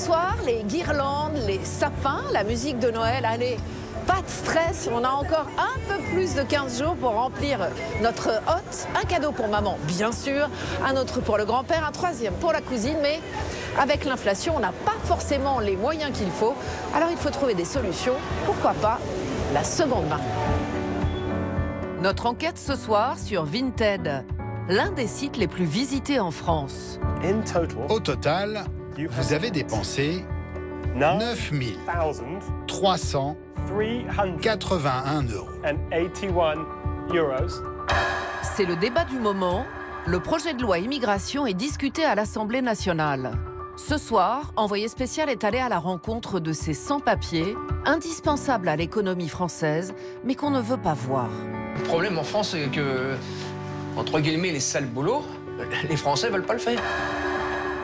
soir, les guirlandes, les sapins, la musique de Noël, allez, pas de stress, on a encore un peu plus de 15 jours pour remplir notre hôte. Un cadeau pour maman, bien sûr, un autre pour le grand-père, un troisième pour la cousine, mais avec l'inflation, on n'a pas forcément les moyens qu'il faut. Alors il faut trouver des solutions, pourquoi pas la seconde main. Notre enquête ce soir sur Vinted, l'un des sites les plus visités en France. Au total, vous avez dépensé 9 381 €. C'est le débat du moment. Le projet de loi immigration est discuté à l'Assemblée nationale. Ce soir, Envoyé spécial est allé à la rencontre de ces sans-papiers, indispensables à l'économie française, mais qu'on ne veut pas voir. Le problème en France, c'est que, entre guillemets, les sales boulots, les Français veulent pas le faire.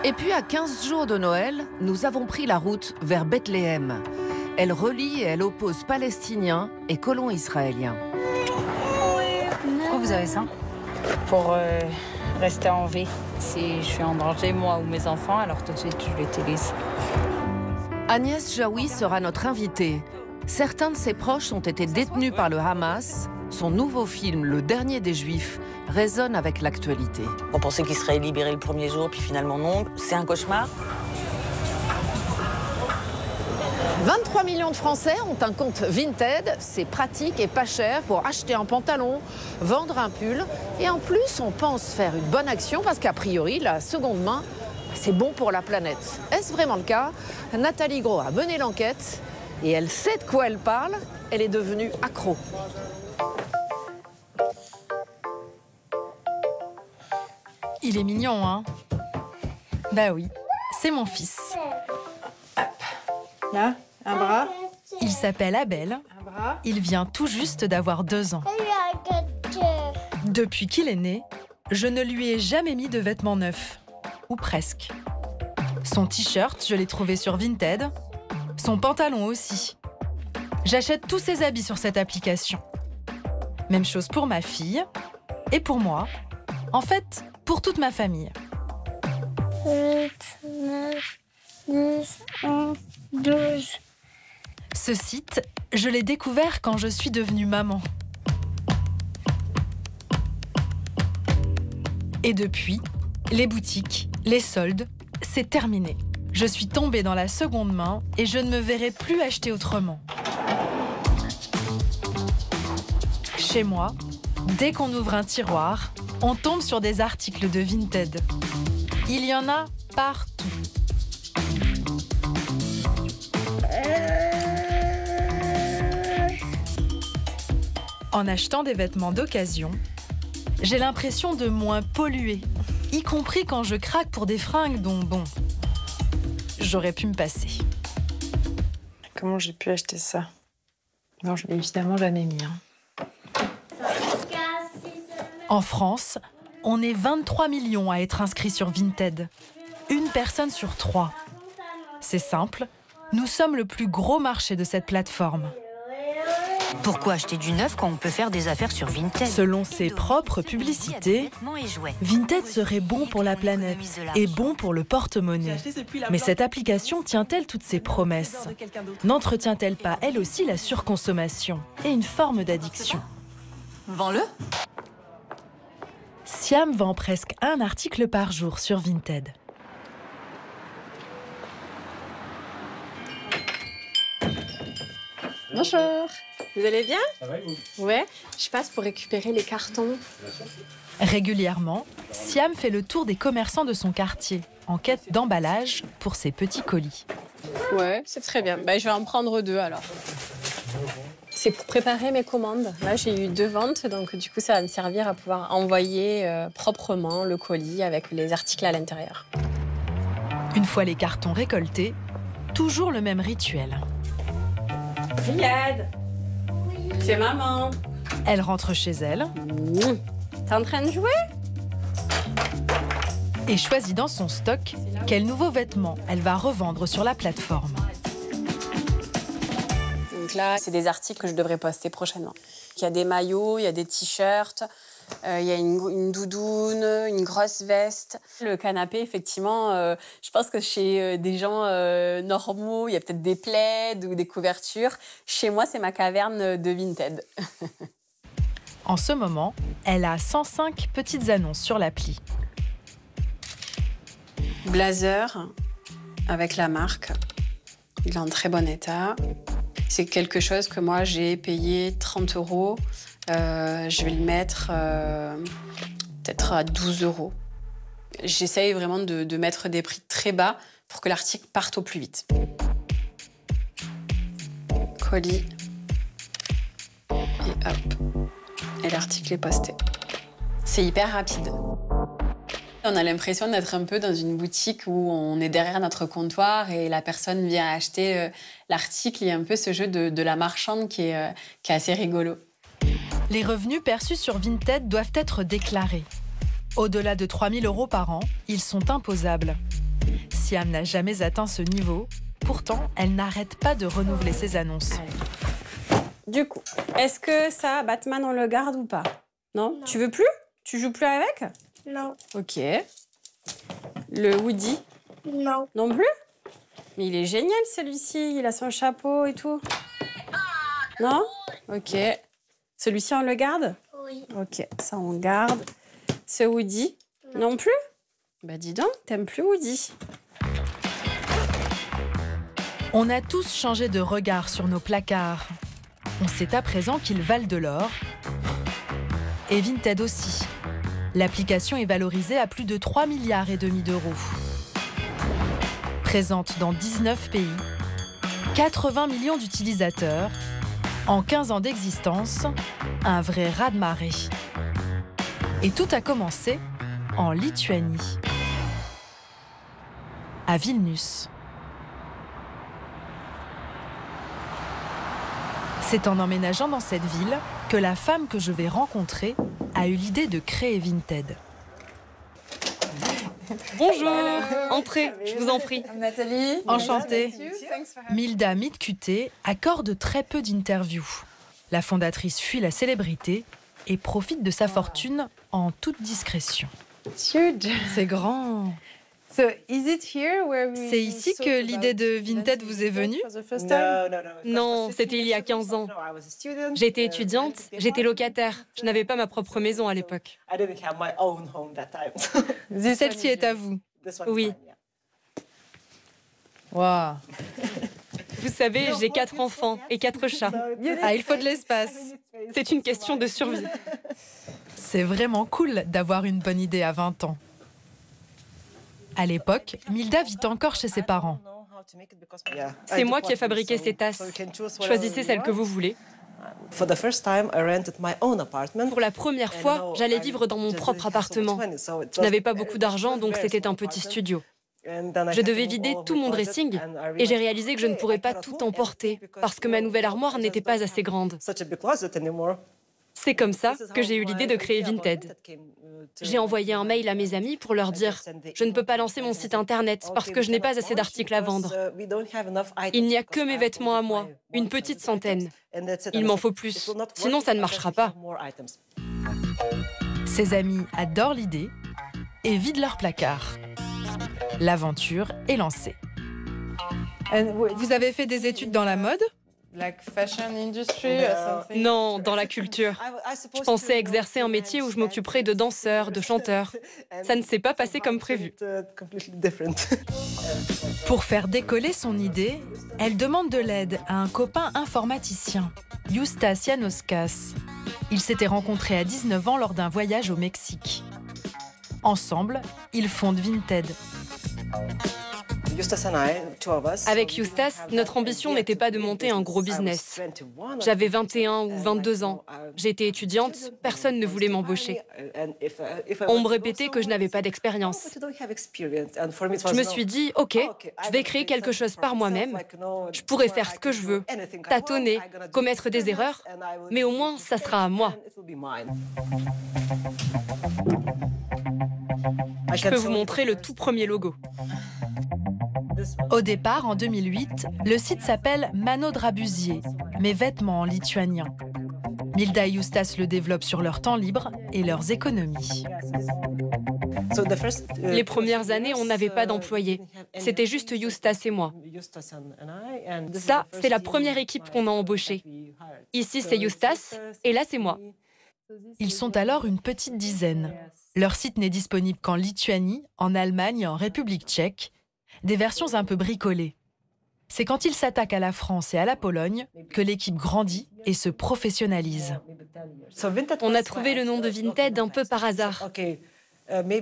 Et puis, à 15 jours de Noël, nous avons pris la route vers Bethléem. Elle relie et elle oppose Palestiniens et colons israéliens. Pourquoi vous avez ça? Pour rester en vie. Si je suis en danger, moi ou mes enfants, alors tout de suite, je l'utilise. Agnès Jaoui sera notre invitée. Certains de ses proches ont été détenus par le Hamas. Son nouveau film, Le Dernier des Juifs, résonne avec l'actualité. On pensait qu'il serait libéré le premier jour, puis finalement non. C'est un cauchemar. 23 millions de Français ont un compte Vinted. C'est pratique et pas cher pour acheter un pantalon, vendre un pull. Et en plus, on pense faire une bonne action parce qu'a priori, la seconde main, c'est bon pour la planète. Est-ce vraiment le cas? Nathalie Gros a mené l'enquête et elle sait de quoi elle parle. Elle est devenue accro. Il est mignon, hein? Bah oui, c'est mon fils. Là, un bras. Il s'appelle Abel. Un bras. Il vient tout juste d'avoir 2 ans. Depuis qu'il est né, je ne lui ai jamais mis de vêtements neufs. Ou presque. Son t-shirt, je l'ai trouvé sur Vinted. Son pantalon aussi. J'achète tous ses habits sur cette application. Même chose pour ma fille et pour moi. En fait, pour toute ma famille. 8, 9, 10, 11, 12. Ce site, je l'ai découvert quand je suis devenue maman. Et depuis, les boutiques, les soldes, c'est terminé. Je suis tombée dans la seconde main et je ne me verrai plus acheter autrement. Chez moi, dès qu'on ouvre un tiroir, on tombe sur des articles de Vinted. Il y en a partout. En achetant des vêtements d'occasion, j'ai l'impression de moins polluer, y compris quand je craque pour des fringues dont, bon, j'aurais pu me passer. Comment j'ai pu acheter ça? Non, je l'ai évidemment jamais mis. En France, on est 23 millions à être inscrits sur Vinted. Une personne sur 3. C'est simple, nous sommes le plus gros marché de cette plateforme. Pourquoi acheter du neuf quand on peut faire des affaires sur Vinted? Selon ses propres publicités, Vinted serait bon pour la planète et bon pour le porte-monnaie. Mais cette application tient-elle toutes ses promesses? N'entretient-elle pas elle aussi la surconsommation et une forme d'addiction? Vends-le. Siam vend presque un article par jour sur Vinted. Bonjour, vous allez bien? Ça va et vous? Ouais, je passe pour récupérer les cartons. Régulièrement, Siam fait le tour des commerçants de son quartier, en quête d'emballage pour ses petits colis. Ouais, c'est très bien. Bah, je vais en prendre 2 alors. C'est pour préparer mes commandes. Là, j'ai eu 2 ventes, donc du coup, ça va me servir à pouvoir envoyer proprement le colis avec les articles à l'intérieur. Une fois les cartons récoltés, toujours le même rituel. Riyad, oui. C'est maman. Elle rentre chez elle. T'es en train de jouer? Et choisit dans son stock quels nouveaux vêtements elle va revendre sur la plateforme. Donc là, c'est des articles que je devrais poster prochainement. Il y a des maillots, il y a des t-shirts, il y a une doudoune, une une grosse veste. Le canapé, effectivement, je pense que chez des gens normaux, il y a peut-être des plaids ou des couvertures. Chez moi, c'est ma caverne de Vinted. En ce moment, elle a 105 petites annonces sur l'appli. Blazer avec la marque. Il est en très bon état. C'est quelque chose que moi, j'ai payé 30 €. Je vais le mettre peut-être à 12 €. J'essaye vraiment de mettre des prix très bas pour que l'article parte au plus vite. Colis. Et hop. Et l'article est posté. C'est hyper rapide. On a l'impression d'être un peu dans une boutique où on est derrière notre comptoir et la personne vient acheter l'article. Il y a un peu ce jeu de la marchande qui est assez rigolo. Les revenus perçus sur Vinted doivent être déclarés. Au-delà de 3 000 € par an, ils sont imposables. Siam n'a jamais atteint ce niveau. Pourtant, elle n'arrête pas de renouveler ses annonces. Allez. Du coup, est-ce que ça, Batman, on le garde ou pas? Non. Tu veux plus? Tu joues plus avec? Non. Ok. Le Woody? Non. Non plus? Mais il est génial celui-ci, il a son chapeau et tout. Non? Ok. Celui-ci, on le garde? Oui. Ok, ça on garde. Ce Woody? Non plus? Bah dis donc, t'aimes plus Woody? On a tous changé de regard sur nos placards. On sait à présent qu'ils valent de l'or. Et Vinted aussi. L'application est valorisée à plus de 3,5 milliards d'euros. Présente dans 19 pays, 80 millions d'utilisateurs, en 15 ans d'existence, un vrai raz-de-marée. Et tout a commencé en Lituanie, à Vilnius. C'est en emménageant dans cette ville que la femme que je vais rencontrer a eu l'idée de créer Vinted. Bonjour, entrez, je vous en prie. Nathalie. Enchantée. Milda Midkuté accorde très peu d'interviews. La fondatrice fuit la célébrité et profite de sa fortune en toute discrétion. C'est grand. C'est ici que l'idée de Vinted vous est venue? Non, c'était il y a 15 ans. J'étais étudiante, j'étais locataire. Je n'avais pas ma propre maison à l'époque. Celle-ci est à vous? Oui. Wow. Vous savez, j'ai 4 enfants et 4 chats. Ah, il faut de l'espace. C'est une question de survie. C'est vraiment cool d'avoir une bonne idée à 20 ans. À l'époque, Milda vit encore chez ses parents. C'est moi qui ai fabriqué ces tasses. Choisissez celle que vous voulez. Pour la première fois, j'allais vivre dans mon propre appartement. Je n'avais pas beaucoup d'argent, donc c'était un petit studio. Je devais vider tout mon dressing et j'ai réalisé que je ne pourrais pas tout emporter parce que ma nouvelle armoire n'était pas assez grande. C'est comme ça que j'ai eu l'idée de créer Vinted. J'ai envoyé un mail à mes amis pour leur dire « Je ne peux pas lancer mon site internet parce que je n'ai pas assez d'articles à vendre. Il n'y a que mes vêtements à moi, une petite centaine. Il m'en faut plus, sinon ça ne marchera pas. » Ses amis adorent l'idée et vident leur placard. L'aventure est lancée. Vous avez fait des études dans la mode? Non, dans la culture. Je pensais exercer un métier où je m'occuperais de danseurs, de chanteurs. Ça ne s'est pas passé comme prévu. Pour faire décoller son idée, elle demande de l'aide à un copain informaticien, Justas Janoskas. Ils s'étaient rencontrés à 19 ans lors d'un voyage au Mexique. Ensemble, ils fondent Vinted. Avec Justas, notre ambition n'était pas de monter un gros business. J'avais 21 ou 22 ans. J'étais étudiante, personne ne voulait m'embaucher. On me répétait que je n'avais pas d'expérience. Je me suis dit, ok, je vais créer quelque chose par moi-même. Je pourrais faire ce que je veux, tâtonner, commettre des erreurs, mais au moins, ça sera à moi. Je peux vous montrer le tout premier logo. Au départ, en 2008, le site s'appelle Mano Drabuzier, mes vêtements en lituanien. Milda et Eustace le développent sur leur temps libre et leurs économies. Les premières années, on n'avait pas d'employés. C'était juste Eustace et moi. Ça, c'est la première équipe qu'on a embauchée. Ici, c'est Eustace et là, c'est moi. Ils sont alors une petite dizaine. Leur site n'est disponible qu'en Lituanie, en Allemagne et en République tchèque. Des versions un peu bricolées. C'est quand ils s'attaquent à la France et à la Pologne que l'équipe grandit et se professionnalise. On a trouvé le nom de Vinted un peu par hasard.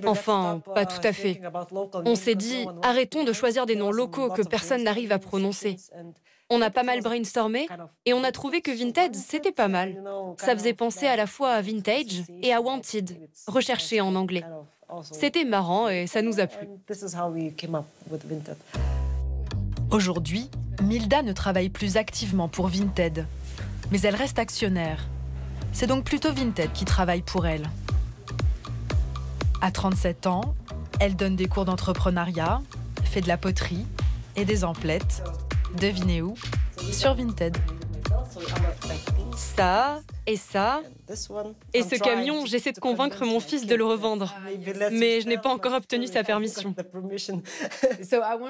Enfin, pas tout à fait. On s'est dit, arrêtons de choisir des noms locaux que personne n'arrive à prononcer. On a pas mal brainstormé et on a trouvé que Vinted, c'était pas mal. Ça faisait penser à la fois à Vintage et à Wanted, recherché en anglais. C'était marrant et ça nous a plu. Aujourd'hui, Milda ne travaille plus activement pour Vinted, mais elle reste actionnaire. C'est donc plutôt Vinted qui travaille pour elle. À 37 ans, elle donne des cours d'entrepreneuriat, fait de la poterie et des emplettes. Devinez où? Sur Vinted. Ça, et ça. Et ce camion, j'essaie de convaincre mon fils de le revendre. Mais je n'ai pas encore obtenu sa permission.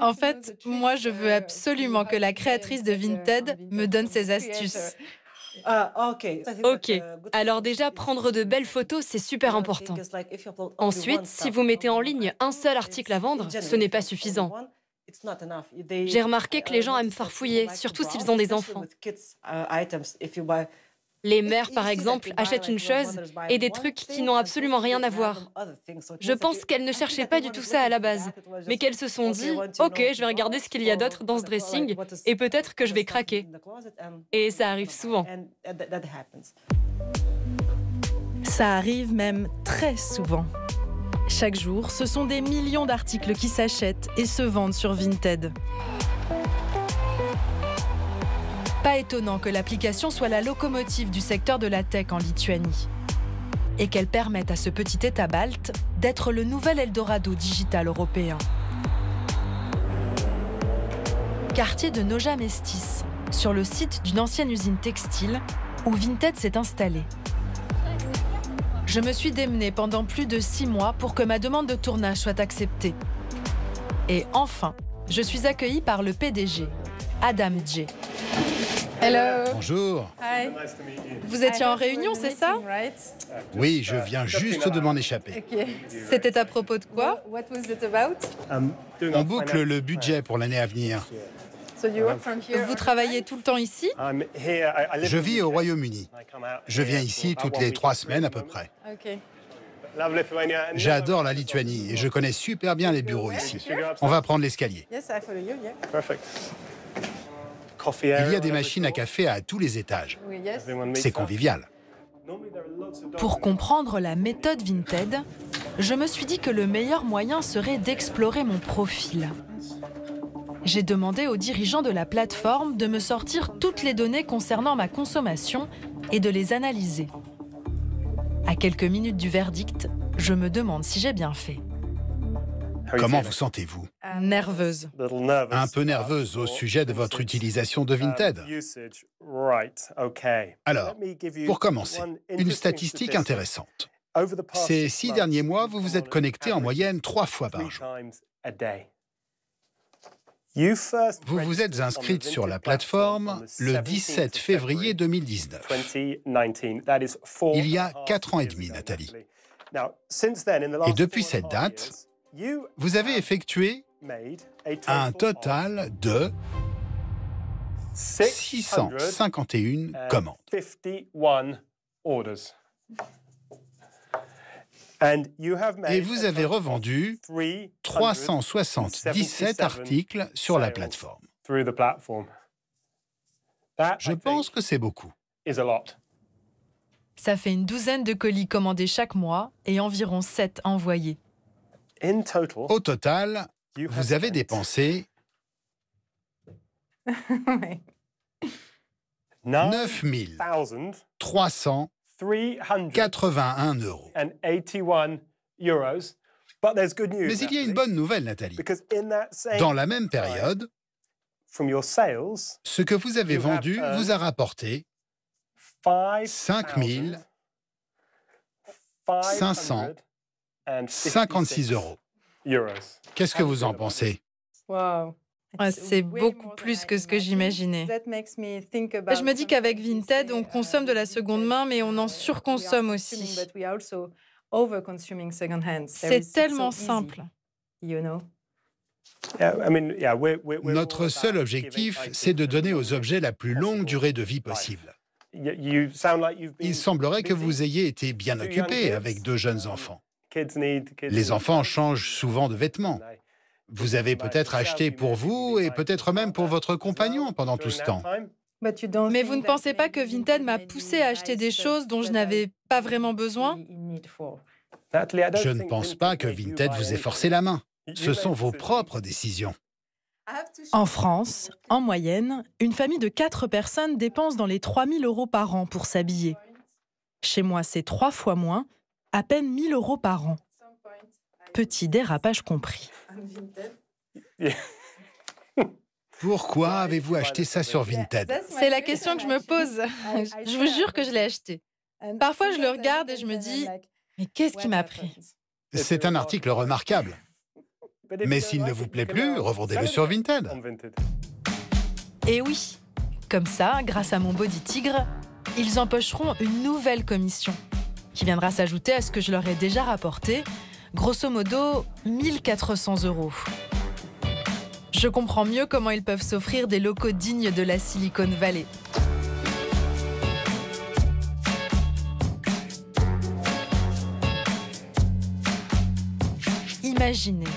En fait, moi, je veux absolument que la créatrice de Vinted me donne ses astuces. Ok, alors déjà, prendre de belles photos, c'est super important. Ensuite, si vous mettez en ligne un seul article à vendre, ce n'est pas suffisant. J'ai remarqué que les gens aiment farfouiller, surtout s'ils ont des enfants. Les mères, par exemple, achètent une chose et des trucs qui n'ont absolument rien à voir. Je pense qu'elles ne cherchaient pas du tout ça à la base, mais qu'elles se sont dit « Ok, je vais regarder ce qu'il y a d'autre dans ce dressing et peut-être que je vais craquer. » Et ça arrive souvent. Ça arrive même très souvent. Chaque jour, ce sont des millions d'articles qui s'achètent et se vendent sur Vinted. Pas étonnant que l'application soit la locomotive du secteur de la tech en Lituanie et qu'elle permette à ce petit État balte d'être le nouvel Eldorado digital européen. Quartier de Noja Mestis, sur le site d'une ancienne usine textile où Vinted s'est installé. Je me suis démenée pendant plus de 6 mois pour que ma demande de tournage soit acceptée. Et enfin, je suis accueillie par le PDG, Adam J. Hello. Bonjour. Hi. Vous étiez en réunion, c'est ça? Oui, je viens juste de m'en échapper. C'était à propos de quoi? On boucle le budget pour l'année à venir. Vous travaillez tout le temps ici? Je vis au Royaume-Uni. Je viens ici toutes les 3 semaines à peu près. J'adore la Lituanie et je connais super bien les bureaux ici. On va prendre l'escalier. Il y a des machines à café à tous les étages. C'est convivial. Pour comprendre la méthode Vinted, je me suis dit que le meilleur moyen serait d'explorer mon profil. J'ai demandé aux dirigeants de la plateforme de me sortir toutes les données concernant ma consommation et de les analyser. À quelques minutes du verdict, je me demande si j'ai bien fait. Comment vous sentez-vous? Nerveuse. Un peu nerveuse au sujet de votre utilisation de Vinted. Alors, pour commencer, une statistique intéressante. Ces 6 derniers mois, vous vous êtes connecté en moyenne 3 fois par jour. Vous vous êtes inscrite sur la plateforme le 17 février 2019. Il y a 4 ans et demi, Nathalie. Et depuis cette date, vous avez effectué un total de 651 commandes. Et vous avez revendu 377 articles sur la plateforme. Je pense que c'est beaucoup. Ça fait une douzaine de colis commandés chaque mois et environ 7 envoyés. Au total, vous avez dépensé 9 381 €. Mais il y a une bonne nouvelle, Nathalie. Dans la même période, ce que vous avez vendu vous a rapporté 5 556 €. Qu'est-ce que vous en pensez? Wow. C'est beaucoup plus que ce que j'imaginais. Je me dis qu'avec Vinted, on consomme de la seconde main, mais on en surconsomme aussi. C'est tellement simple. Notre seul objectif, c'est de donner aux objets la plus longue durée de vie possible. Il semblerait que vous ayez été bien occupé avec 2 jeunes enfants. Les enfants changent souvent de vêtements. Vous avez peut-être acheté pour vous et peut-être même pour votre compagnon pendant tout ce temps. Mais vous ne pensez pas que Vinted m'a poussé à acheter des choses dont je n'avais pas vraiment besoin? Je ne pense pas que Vinted vous ait forcé la main. Ce sont vos propres décisions. En France, en moyenne, une famille de 4 personnes dépense dans les 3 000 € par an pour s'habiller. Chez moi, c'est 3 fois moins, à peine 1 000 € par an. Petit dérapage compris. Pourquoi avez-vous acheté ça sur Vinted? C'est la question que je me pose. Je vous jure que je l'ai acheté. Parfois, je le regarde et je me dis, mais qu'est-ce qui m'a pris? C'est un article remarquable. Mais s'il ne vous plaît plus, revendez-le sur Vinted. Et oui, comme ça, grâce à mon body tigre, ils empocheront une nouvelle commission qui viendra s'ajouter à ce que je leur ai déjà rapporté, grosso modo 1 400 €. Je comprends mieux comment ils peuvent s'offrir des locaux dignes de la Silicon Valley. Imaginez,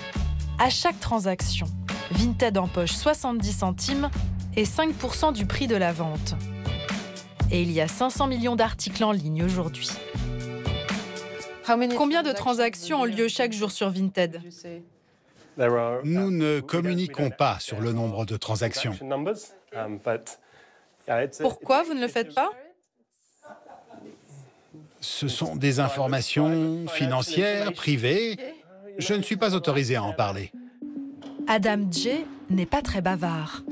à chaque transaction, Vinted empoche 70 centimes et 5% du prix de la vente. Et il y a 500 millions d'articles en ligne aujourd'hui. Combien de transactions ont lieu chaque jour sur Vinted? Nous ne communiquons pas sur le nombre de transactions. Pourquoi vous ne le faites pas? Ce sont des informations financières, privées. Je ne suis pas autorisé à en parler. Adam J n'est pas très bavard.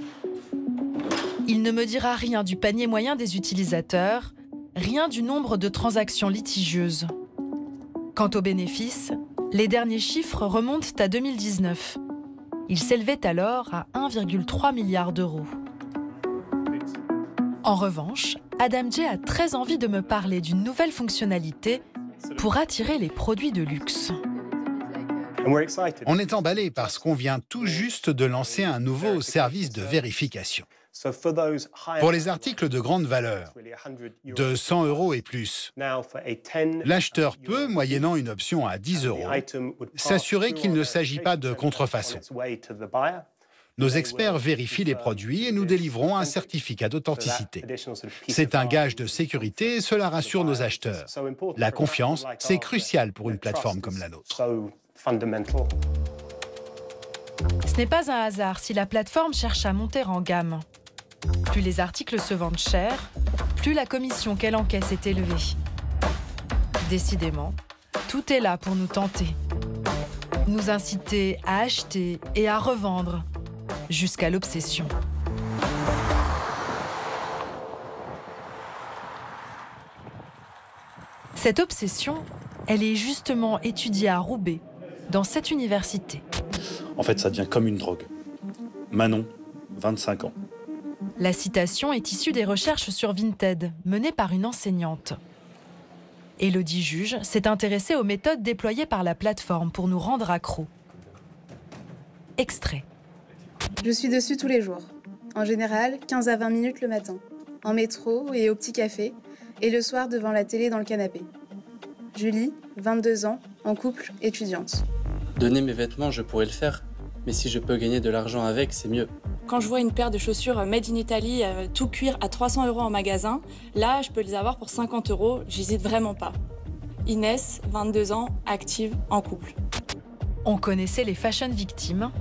Il ne me dira rien du panier moyen des utilisateurs, rien du nombre de transactions litigieuses. Quant aux bénéfices, les derniers chiffres remontent à 2019. Ils s'élevaient alors à 1,3 milliard €. En revanche, Adam J a très envie de me parler d'une nouvelle fonctionnalité pour attirer les produits de luxe. On est emballé parce qu'on vient tout juste de lancer un nouveau service de vérification. Pour les articles de grande valeur, de 100 € et plus, l'acheteur peut, moyennant une option à 10 €, s'assurer qu'il ne s'agit pas de contrefaçon. Nos experts vérifient les produits et nous délivrons un certificat d'authenticité. C'est un gage de sécurité et cela rassure nos acheteurs. La confiance, c'est crucial pour une plateforme comme la nôtre. Ce n'est pas un hasard si la plateforme cherche à monter en gamme. Plus les articles se vendent cher, plus la commission qu'elle encaisse est élevée. Décidément, tout est là pour nous tenter. Nous inciter à acheter et à revendre, jusqu'à l'obsession. Cette obsession, elle est justement étudiée à Roubaix, dans cette université. En fait, ça devient comme une drogue. Manon, 25 ans. La citation est issue des recherches sur Vinted, menées par une enseignante. Élodie Juge s'est intéressée aux méthodes déployées par la plateforme pour nous rendre accros. Extrait. Je suis dessus tous les jours. En général, 15 à 20 minutes le matin. En métro et au petit café. Et le soir devant la télé dans le canapé. Julie, 22 ans, en couple, étudiante. Donner mes vêtements, je pourrais le faire. Mais si je peux gagner de l'argent avec, c'est mieux. Quand je vois une paire de chaussures made in Italy, tout cuir à 300 € en magasin, là, je peux les avoir pour 50 €, j'hésite vraiment pas. Inès, 22 ans, active, en couple. On connaissait les fashion victimes.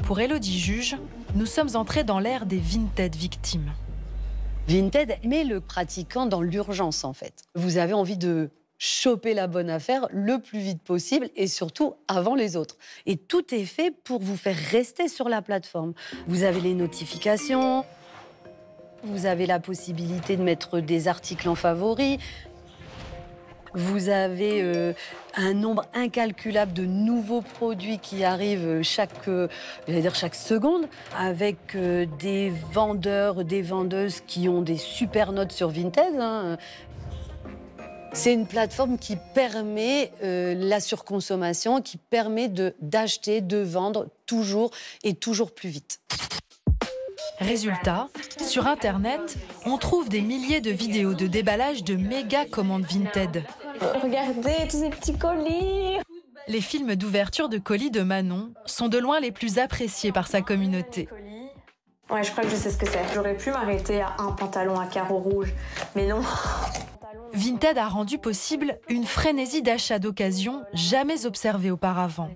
Pour Élodie Juge, nous sommes entrés dans l'ère des Vinted victimes. Vinted met le pratiquant dans l'urgence, en fait. Vous avez envie de choper la bonne affaire le plus vite possible et surtout avant les autres. Et tout est fait pour vous faire rester sur la plateforme. Vous avez les notifications, Vous avez la possibilité de mettre des articles en favoris. Vous avez un nombre incalculable de nouveaux produits qui arrivent chaque seconde, avec des vendeurs, des vendeuses qui ont des super notes sur Vinted. Hein. C'est une plateforme qui permet la surconsommation, qui permet d'acheter, de vendre toujours et toujours plus vite. Résultat, sur Internet, on trouve des milliers de vidéos de déballage de méga commandes Vinted. Regardez tous ces petits colis. Les films d'ouverture de colis de Manon sont de loin les plus appréciés par sa communauté. Ouais, je crois que je sais ce que c'est. J'aurais pu m'arrêter à un pantalon à carreaux rouges, mais non. Vinted a rendu possible une frénésie d'achats d'occasion jamais observée auparavant.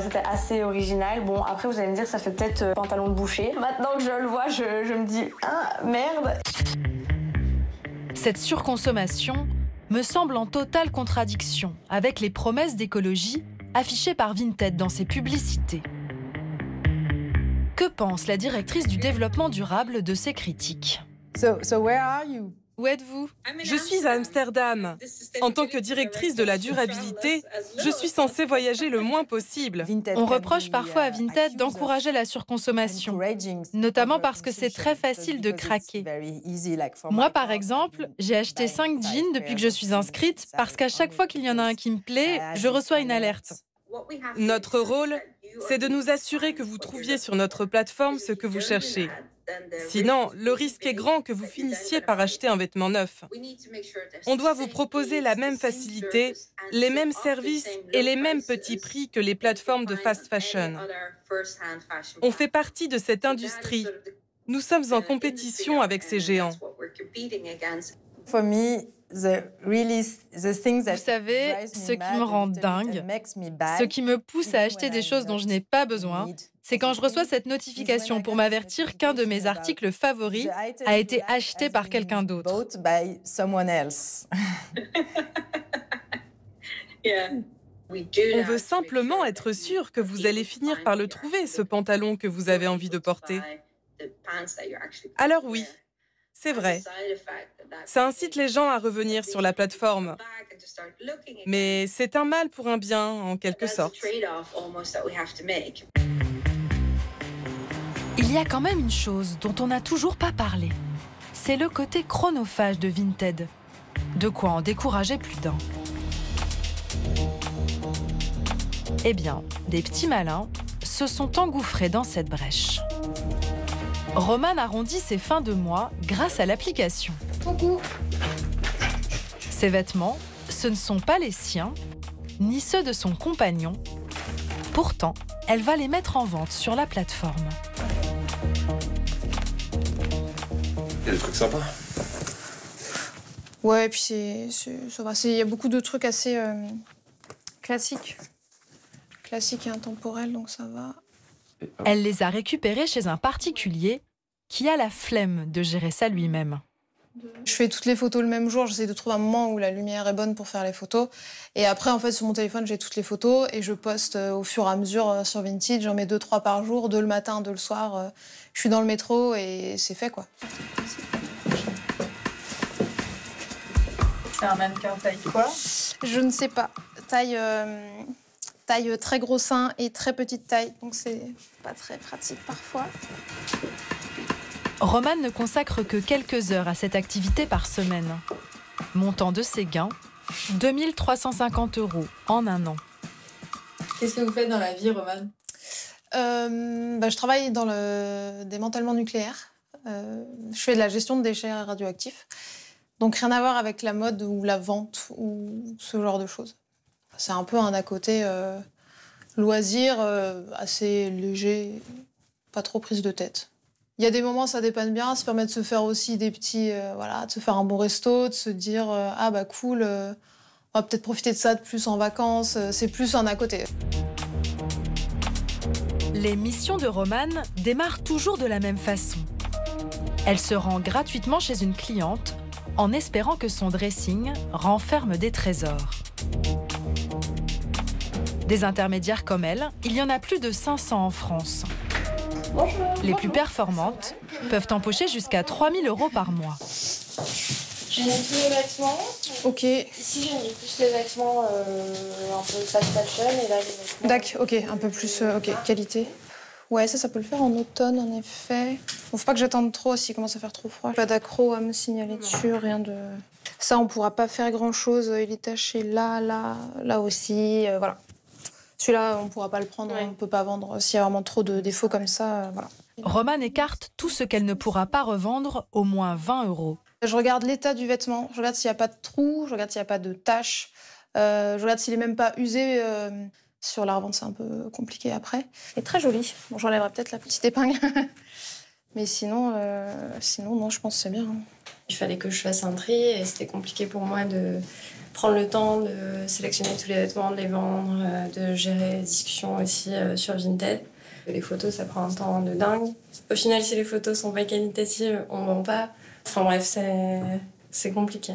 C'était assez original. Bon, après, vous allez me dire, ça fait peut-être pantalon de boucher. Maintenant que je le vois, je me dis, ah, merde. Cette surconsommation me semble en totale contradiction avec les promesses d'écologie affichées par Vinted dans ses publicités. Que pense la directrice du développement durable de ces critiques? So where are you? Où êtes-vous? Je suis à Amsterdam. En tant que directrice de la durabilité, je suis censée voyager le moins possible. On reproche parfois à Vinted d'encourager la surconsommation, notamment parce que c'est très facile de craquer. Moi, par exemple, j'ai acheté 5 jeans depuis que je suis inscrite parce qu'à chaque fois qu'il y en a un qui me plaît, je reçois une alerte. Notre rôle, c'est de nous assurer que vous trouviez sur notre plateforme ce que vous cherchez. Sinon, le risque est grand que vous finissiez par acheter un vêtement neuf. On doit vous proposer la même facilité, les mêmes services et les mêmes petits prix que les plateformes de fast fashion. On fait partie de cette industrie. Nous sommes en compétition avec ces géants. Vous savez, ce qui me rend dingue, ce qui me pousse à acheter des choses dont je n'ai pas besoin, c'est quand je reçois cette notification pour m'avertir qu'un de mes articles favoris a été acheté par quelqu'un d'autre. On veut simplement être sûr que vous allez finir par le trouver, ce pantalon que vous avez envie de porter. Alors oui, c'est vrai. Ça incite les gens à revenir sur la plateforme. Mais c'est un mal pour un bien, en quelque sorte. Il y a quand même une chose dont on n'a toujours pas parlé. C'est le côté chronophage de Vinted. De quoi en décourager plus d'un. Eh bien, des petits malins se sont engouffrés dans cette brèche. Roman arrondit ses fins de mois grâce à l'application. Coucou. Ses vêtements, ce ne sont pas les siens, ni ceux de son compagnon. Pourtant, elle va les mettre en vente sur la plateforme. Il y a des trucs sympas. Ouais, et puis ça va. Il y a beaucoup de trucs assez classiques. Classiques et intemporels, donc ça va. Elle les a récupérés chez un particulier qui a la flemme de gérer ça lui-même. Je fais toutes les photos le même jour, j'essaie de trouver un moment où la lumière est bonne pour faire les photos. Et après, en fait, sur mon téléphone, j'ai toutes les photos et je poste au fur et à mesure sur Vinted. J'en mets 2-3 par jour, 2 le matin, 2 le soir. Je suis dans le métro et c'est fait, quoi. C'est un mannequin taille quoi? Je ne sais pas. Taille très gros sein et très petite taille, donc c'est pas très pratique parfois. Roman ne consacre que quelques heures à cette activité par semaine. Montant de ses gains, 2 350 € en un an. Qu'est-ce que vous faites dans la vie, Roman? Je travaille dans le démantèlement nucléaire. Je fais de la gestion de déchets radioactifs. Donc rien à voir avec la mode ou la vente ou ce genre de choses. C'est un peu un à côté loisir, assez léger, pas trop prise de tête. Il y a des moments, ça dépanne bien, ça permet de se faire aussi des petits, de se faire un bon resto, de se dire ah bah cool, on va peut-être profiter de ça de plus en vacances. C'est plus un à côté. Les missions de Roman démarrent toujours de la même façon. Elle se rend gratuitement chez une cliente en espérant que son dressing renferme des trésors. Des intermédiaires comme elle, il y en a plus de 500 en France. Les plus performantes peuvent empocher jusqu'à 3 000 € par mois. J'ai mis tous les vêtements. Ok. Ici, j'ai mis plus les vêtements un peu fast fashion et là, les vêtements... D'accord, ok, un peu plus qualité. Ouais, ça peut le faire en automne, en effet. Faut pas que j'attende trop s'il commence à faire trop froid. Pas d'accro à me signaler dessus, rien de... Ça, on pourra pas faire grand-chose. Il est taché là, là aussi, voilà. Celui-là, on pourra pas le prendre, on peut pas vendre. S'il y a vraiment trop de défauts comme ça, voilà. Romane écarte tout ce qu'elle ne pourra pas revendre, au moins 20 €. Je regarde l'état du vêtement, je regarde s'il n'y a pas de trous, je regarde s'il n'y a pas de taches, je regarde s'il n'est même pas usé. Sur la revente, c'est un peu compliqué après. Il est très joli. Bon, j'enlèverai peut-être la petite épingle. Mais sinon, non, je pense que c'est bien. Il fallait que je fasse un tri et c'était compliqué pour moi de prendre le temps de sélectionner tous les vêtements, de les vendre, de gérer les discussions aussi sur Vinted. Les photos, ça prend un temps de dingue. Au final, si les photos sont pas qualitatives, on vend pas. Enfin bref, c'est compliqué.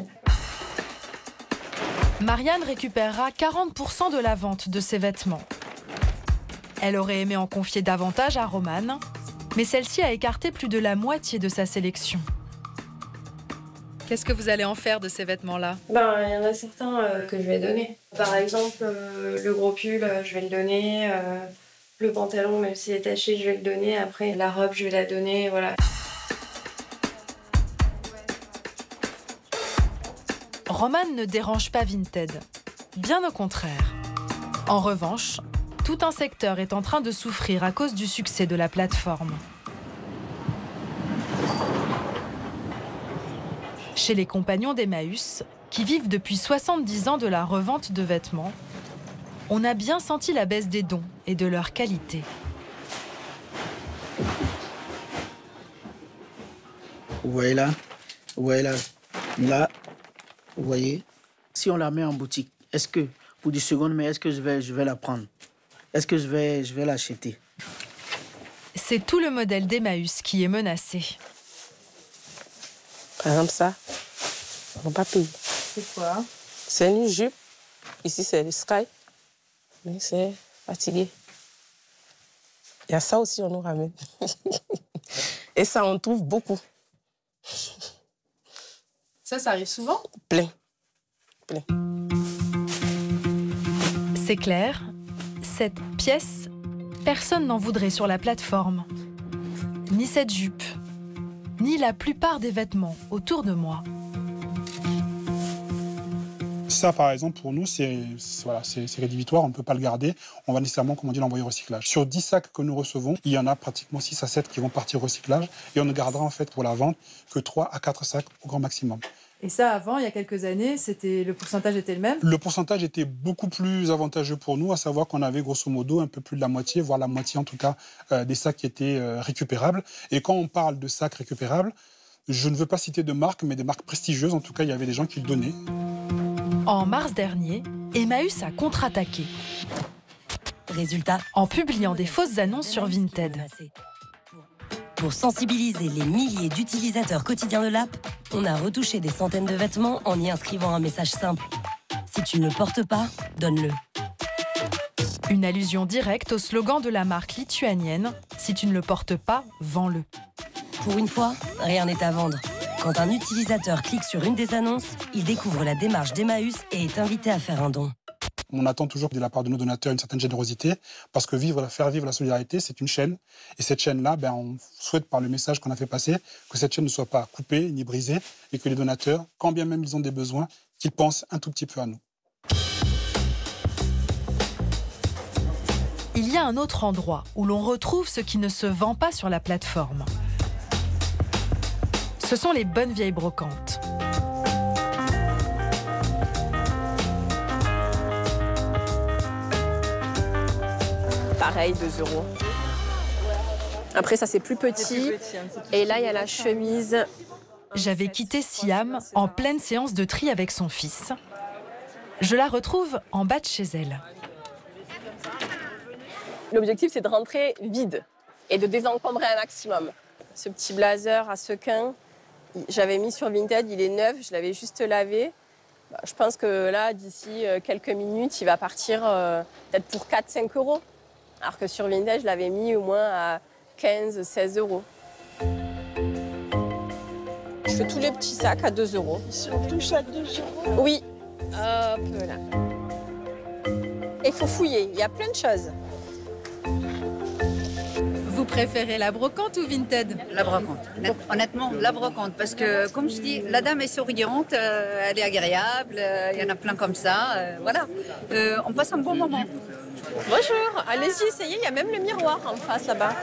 Marianne récupérera 40% de la vente de ses vêtements. Elle aurait aimé en confier davantage à Romane, mais celle-ci a écarté plus de la moitié de sa sélection. Qu'est-ce que vous allez en faire de ces vêtements-là? Il y en a certains que je vais donner. Par exemple, le gros pull, je vais le donner. Le pantalon, même s'il est taché, je vais le donner. Après, la robe, je vais la donner, voilà. Romane ne dérange pas Vinted, bien au contraire. En revanche, tout un secteur est en train de souffrir à cause du succès de la plateforme. Chez les compagnons d'Emmaüs, qui vivent depuis 70 ans de la revente de vêtements, on a bien senti la baisse des dons et de leur qualité. Vous voyez là, là, vous voyez, si on la met en boutique, est-ce que, pour 10 secondes, mais est-ce que je vais la prendre? Est-ce que je vais l'acheter? C'est tout le modèle d'Emmaüs qui est menacé. Par exemple, ça, on va pas payer. C'est quoi? C'est une jupe. Ici, c'est le Sky. Mais c'est fatigué. Il y a ça aussi, on nous ramène. Et ça, on trouve beaucoup. Ça arrive souvent? Plein. C'est clair, cette pièce, personne n'en voudrait sur la plateforme. Ni cette jupe, ni la plupart des vêtements autour de moi. Ça, par exemple, pour nous, c'est rédhibitoire, on ne peut pas le garder. On va nécessairement, comme on dit, l'envoyer au recyclage. Sur 10 sacs que nous recevons, il y en a pratiquement 6 à 7 qui vont partir au recyclage. Et on ne gardera en fait pour la vente que 3 à 4 sacs au grand maximum. Et ça, avant, il y a quelques années, le pourcentage était le même? Le pourcentage était beaucoup plus avantageux pour nous, à savoir qu'on avait grosso modo un peu plus de la moitié, voire la moitié en tout cas, des sacs qui étaient récupérables. Et quand on parle de sacs récupérables, je ne veux pas citer de marques, mais des marques prestigieuses. En tout cas, il y avait des gens qui le donnaient. En mars dernier, Emmaüs a contre-attaqué. Résultat, en publiant des fausses annonces sur Vinted. Pour sensibiliser les milliers d'utilisateurs quotidiens de l'app, on a retouché des centaines de vêtements en y inscrivant un message simple. Si tu ne le portes pas, donne-le. Une allusion directe au slogan de la marque lituanienne « Si tu ne le portes pas, vends-le ». Pour une fois, rien n'est à vendre. Quand un utilisateur clique sur une des annonces, il découvre la démarche d'Emmaüs et est invité à faire un don. On attend toujours de la part de nos donateurs une certaine générosité, parce que faire vivre la solidarité, c'est une chaîne. Et cette chaîne-là, on souhaite, par le message qu'on a fait passer, que cette chaîne ne soit pas coupée ni brisée, et que les donateurs, quand bien même ils ont des besoins, qu'ils pensent un tout petit peu à nous. Il y a un autre endroit où l'on retrouve ce qui ne se vend pas sur la plateforme. Ce sont les bonnes vieilles brocantes. Pareil, 2 €. Après, ça, c'est plus petit. Et là, il y a la chemise. J'avais quitté Siam en pleine séance de tri avec son fils. Je la retrouve en bas de chez elle. L'objectif, c'est de rentrer vide et de désencombrer un maximum. Ce petit blazer à sequins, j'avais mis sur Vinted, il est neuf, je l'avais juste lavé. Je pense que là, d'ici quelques minutes, il va partir peut-être pour 4-5 €. Alors que sur Vinted, je l'avais mis au moins à 15, 16 euros. Je fais tous les petits sacs à 2 euros. Surtout chaque 2 euros. Oui. Hop là. Il faut fouiller, il y a plein de choses. Vous préférez la brocante ou Vinted? La brocante. Honnêtement, la brocante. Parce que, comme je dis, la dame est souriante, elle est agréable, il y en a plein comme ça. Voilà. On passe un bon moment. Bonjour, allez-y, essayez, il y a même le miroir en face là-bas.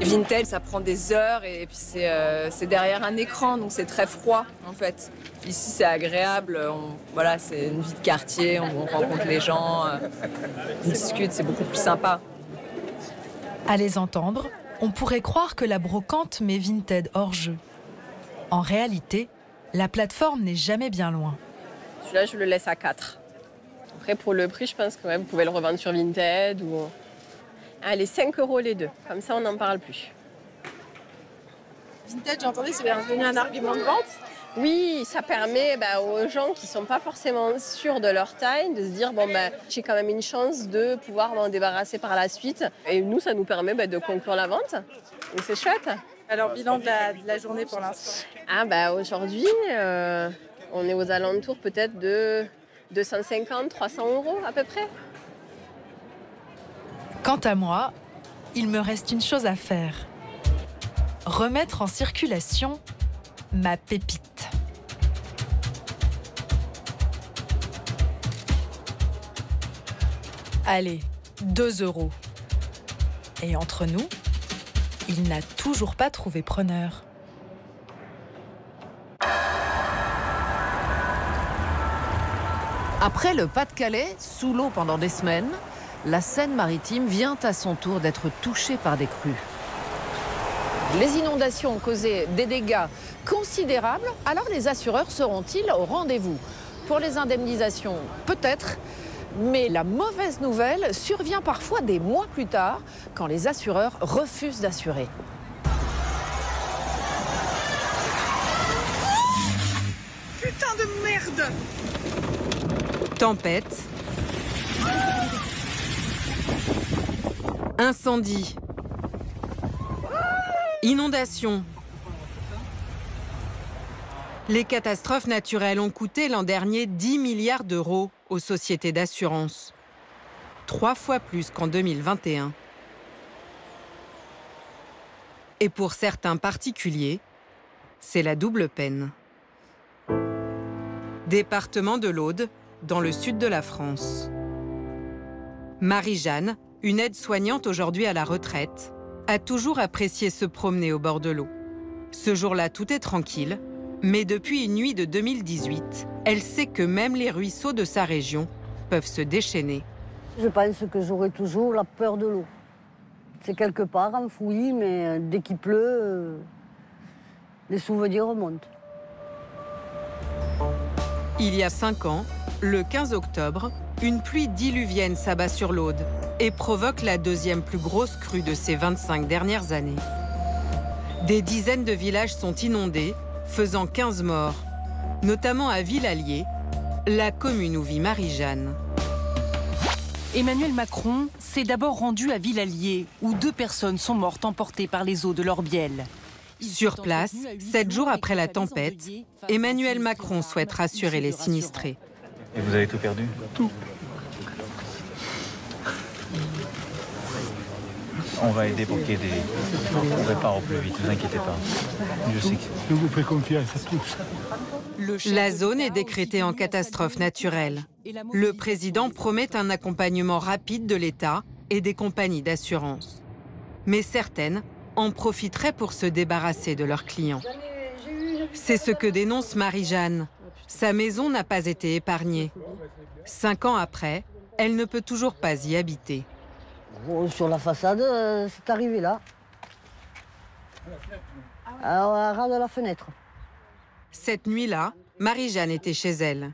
Vinted, ça prend des heures et puis c'est derrière un écran, donc c'est très froid en fait. Ici, c'est agréable, voilà, c'est une vie de quartier, on rencontre les gens, on discute, c'est beaucoup plus sympa. À les entendre, on pourrait croire que la brocante met Vinted hors jeu. En réalité, la plateforme n'est jamais bien loin. Celui-là, je le laisse à 4. Après, pour le prix, je pense que vous pouvez le revendre sur Vinted ou... Allez, 5 euros les deux. Comme ça, on n'en parle plus. Vinted, j'ai entendu, c'est devenu un argument de vente. Oui, ça permet aux gens qui ne sont pas forcément sûrs de leur taille de se dire j'ai quand même une chance de pouvoir m'en débarrasser par la suite. Et nous, ça nous permet de conclure la vente. Et c'est chouette. Alors, bilan de la journée pour l'instant? Aujourd'hui, on est aux alentours peut-être de 250, 300 euros à peu près. Quant à moi, il me reste une chose à faire. Remettre en circulation ma pépite. Allez, 2 euros. Et entre nous, il n'a toujours pas trouvé preneur. Après le Pas-de-Calais, sous l'eau pendant des semaines, la Seine-Maritime vient à son tour d'être touchée par des crues. Les inondations ont causé des dégâts considérables, alors les assureurs seront-ils au rendez-vous? Pour les indemnisations, peut-être, mais la mauvaise nouvelle survient parfois des mois plus tard, quand les assureurs refusent d'assurer. Putain de merde! Tempête. Incendie. Inondation. Les catastrophes naturelles ont coûté l'an dernier 10 milliards d'euros aux sociétés d'assurance. 3 fois plus qu'en 2021. Et pour certains particuliers, c'est la double peine. Département de l'Aude, dans le sud de la France. Marie-Jeanne, une aide-soignante aujourd'hui à la retraite, a toujours apprécié se promener au bord de l'eau. Ce jour-là, tout est tranquille, mais depuis une nuit de 2018, elle sait que même les ruisseaux de sa région peuvent se déchaîner. Je pense que j'aurai toujours la peur de l'eau. C'est quelque part enfoui, mais dès qu'il pleut, les souvenirs remontent. Il y a 5 ans, le 15 octobre, une pluie diluvienne s'abat sur l'Aude et provoque la deuxième plus grosse crue de ces 25 dernières années. Des dizaines de villages sont inondés, faisant 15 morts, notamment à Villallier, la commune où vit Marie-Jeanne. Emmanuel Macron s'est d'abord rendu à Villallier, où 2 personnes sont mortes emportées par les eaux de l'Orbiel. Sur place, 7 jours après la tempête, Emmanuel Macron souhaite rassurer les sinistrés. Et vous avez tout perdu? Tout. On va aider pour qu'il y ait on répare au plus vite, ne vous inquiétez pas. Je sais que... Je vous fais confiance à tous. La zone est décrétée en catastrophe naturelle. Le président promet un accompagnement rapide de l'État et des compagnies d'assurance. Mais certaines en profiteraient pour se débarrasser de leurs clients. C'est ce que dénonce Marie-Jeanne. Sa maison n'a pas été épargnée. 5 ans après, elle ne peut toujours pas y habiter. Sur la façade, c'est arrivé là. Alors, à ras de la fenêtre. Cette nuit-là, Marie-Jeanne était chez elle.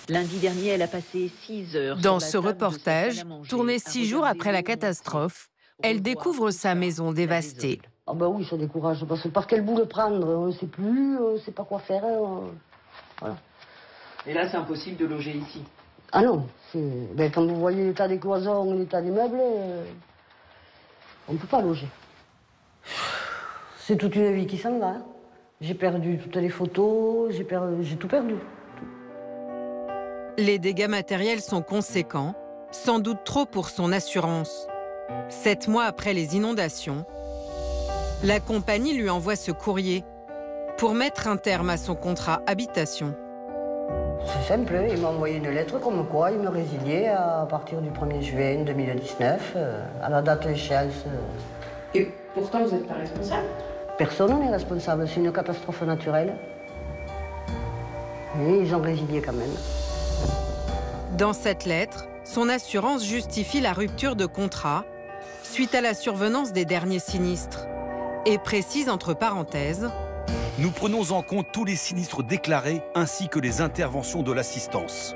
Lundi dernier, elle a passé 6 heures. Dans ce reportage, tourné 6 jours après la catastrophe, elle découvre sa maison dévastée. Ah ben oui, ça décourage, parce qu'elle bout le prendre, on ne sait plus, on ne sait pas quoi faire. Voilà. Et là, c'est impossible de loger ici. Ah non, ben, quand vous voyez l'état des cloisons, l'état des meubles, on ne peut pas loger. C'est toute une vie qui s'en va. Hein. J'ai perdu toutes les photos, j'ai tout perdu. Les dégâts matériels sont conséquents, sans doute trop pour son assurance. 7 mois après les inondations, la compagnie lui envoie ce courrier pour mettre un terme à son contrat habitation. C'est simple, il m'a envoyé une lettre comme quoi il me résiliait à partir du 1er juin 2019, à la date d'échéance. Et pourtant, vous n'êtes pas responsable? Personne n'est responsable, c'est une catastrophe naturelle. Et ils ont résilié quand même. Dans cette lettre, son assurance justifie la rupture de contrat suite à la survenance des derniers sinistres et précise entre parenthèses: nous prenons en compte tous les sinistres déclarés ainsi que les interventions de l'assistance.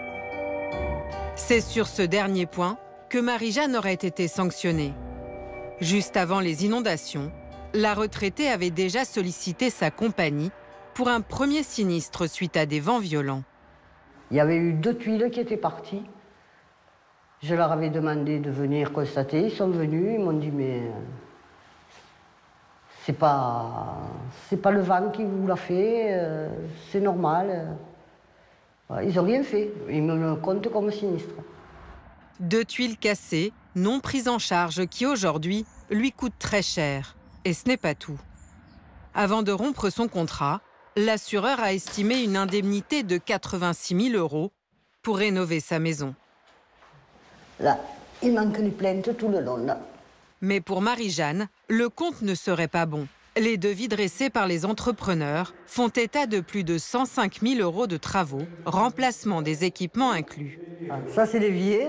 C'est sur ce dernier point que Marie-Jeanne aurait été sanctionnée. Juste avant les inondations, la retraitée avait déjà sollicité sa compagnie pour un premier sinistre suite à des vents violents. Il y avait eu 2 tuiles qui étaient parties. Je leur avais demandé de venir constater. Ils sont venus, ils m'ont dit mais c'est pas le vent qui vous l'a fait, c'est normal. Ils n'ont rien fait. Ils me le comptent comme sinistre. 2 tuiles cassées, non prises en charge, qui aujourd'hui lui coûtent très cher. Et ce n'est pas tout. Avant de rompre son contrat, l'assureur a estimé une indemnité de 86 000 € pour rénover sa maison. Là, il manque les plaintes tout le long, là. Mais pour Marie-Jeanne, le compte ne serait pas bon. Les devis dressés par les entrepreneurs font état de plus de 105 000 € de travaux, remplacement des équipements inclus. Ça, c'est l'évier.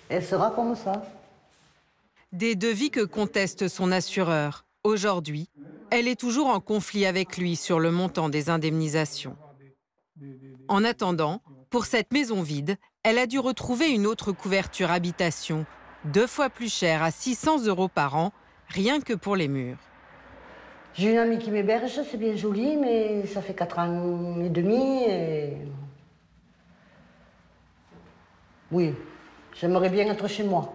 Elle sera comme ça. Des devis que conteste son assureur. Aujourd'hui, elle est toujours en conflit avec lui sur le montant des indemnisations. En attendant, pour cette maison vide, elle a dû retrouver une autre couverture habitation, 2 fois plus chère, à 600 € par an, rien que pour les murs. J'ai une amie qui m'héberge, c'est bien joli, mais ça fait 4 ans et demi. Et... oui, j'aimerais bien être chez moi.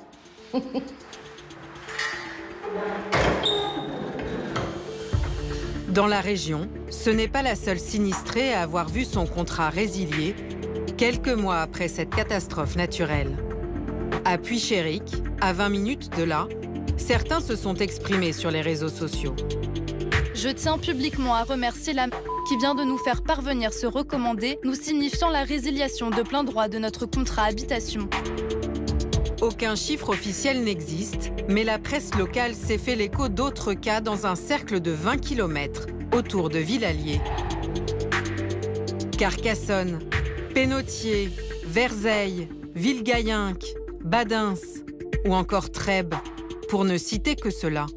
Dans la région, ce n'est pas la seule sinistrée à avoir vu son contrat résilié quelques mois après cette catastrophe naturelle. À Puy-Chéric, à 20 minutes de là, certains se sont exprimés sur les réseaux sociaux. Je tiens publiquement à remercier la qui vient de nous faire parvenir ce recommandé, nous signifiant la résiliation de plein droit de notre contrat habitation. Aucun chiffre officiel n'existe, mais la presse locale s'est fait l'écho d'autres cas dans un cercle de 20 km autour de Villallier. Carcassonne, Pénautier, Verzeille, Villegayenc, Badens ou encore Trèbes, pour ne citer que cela.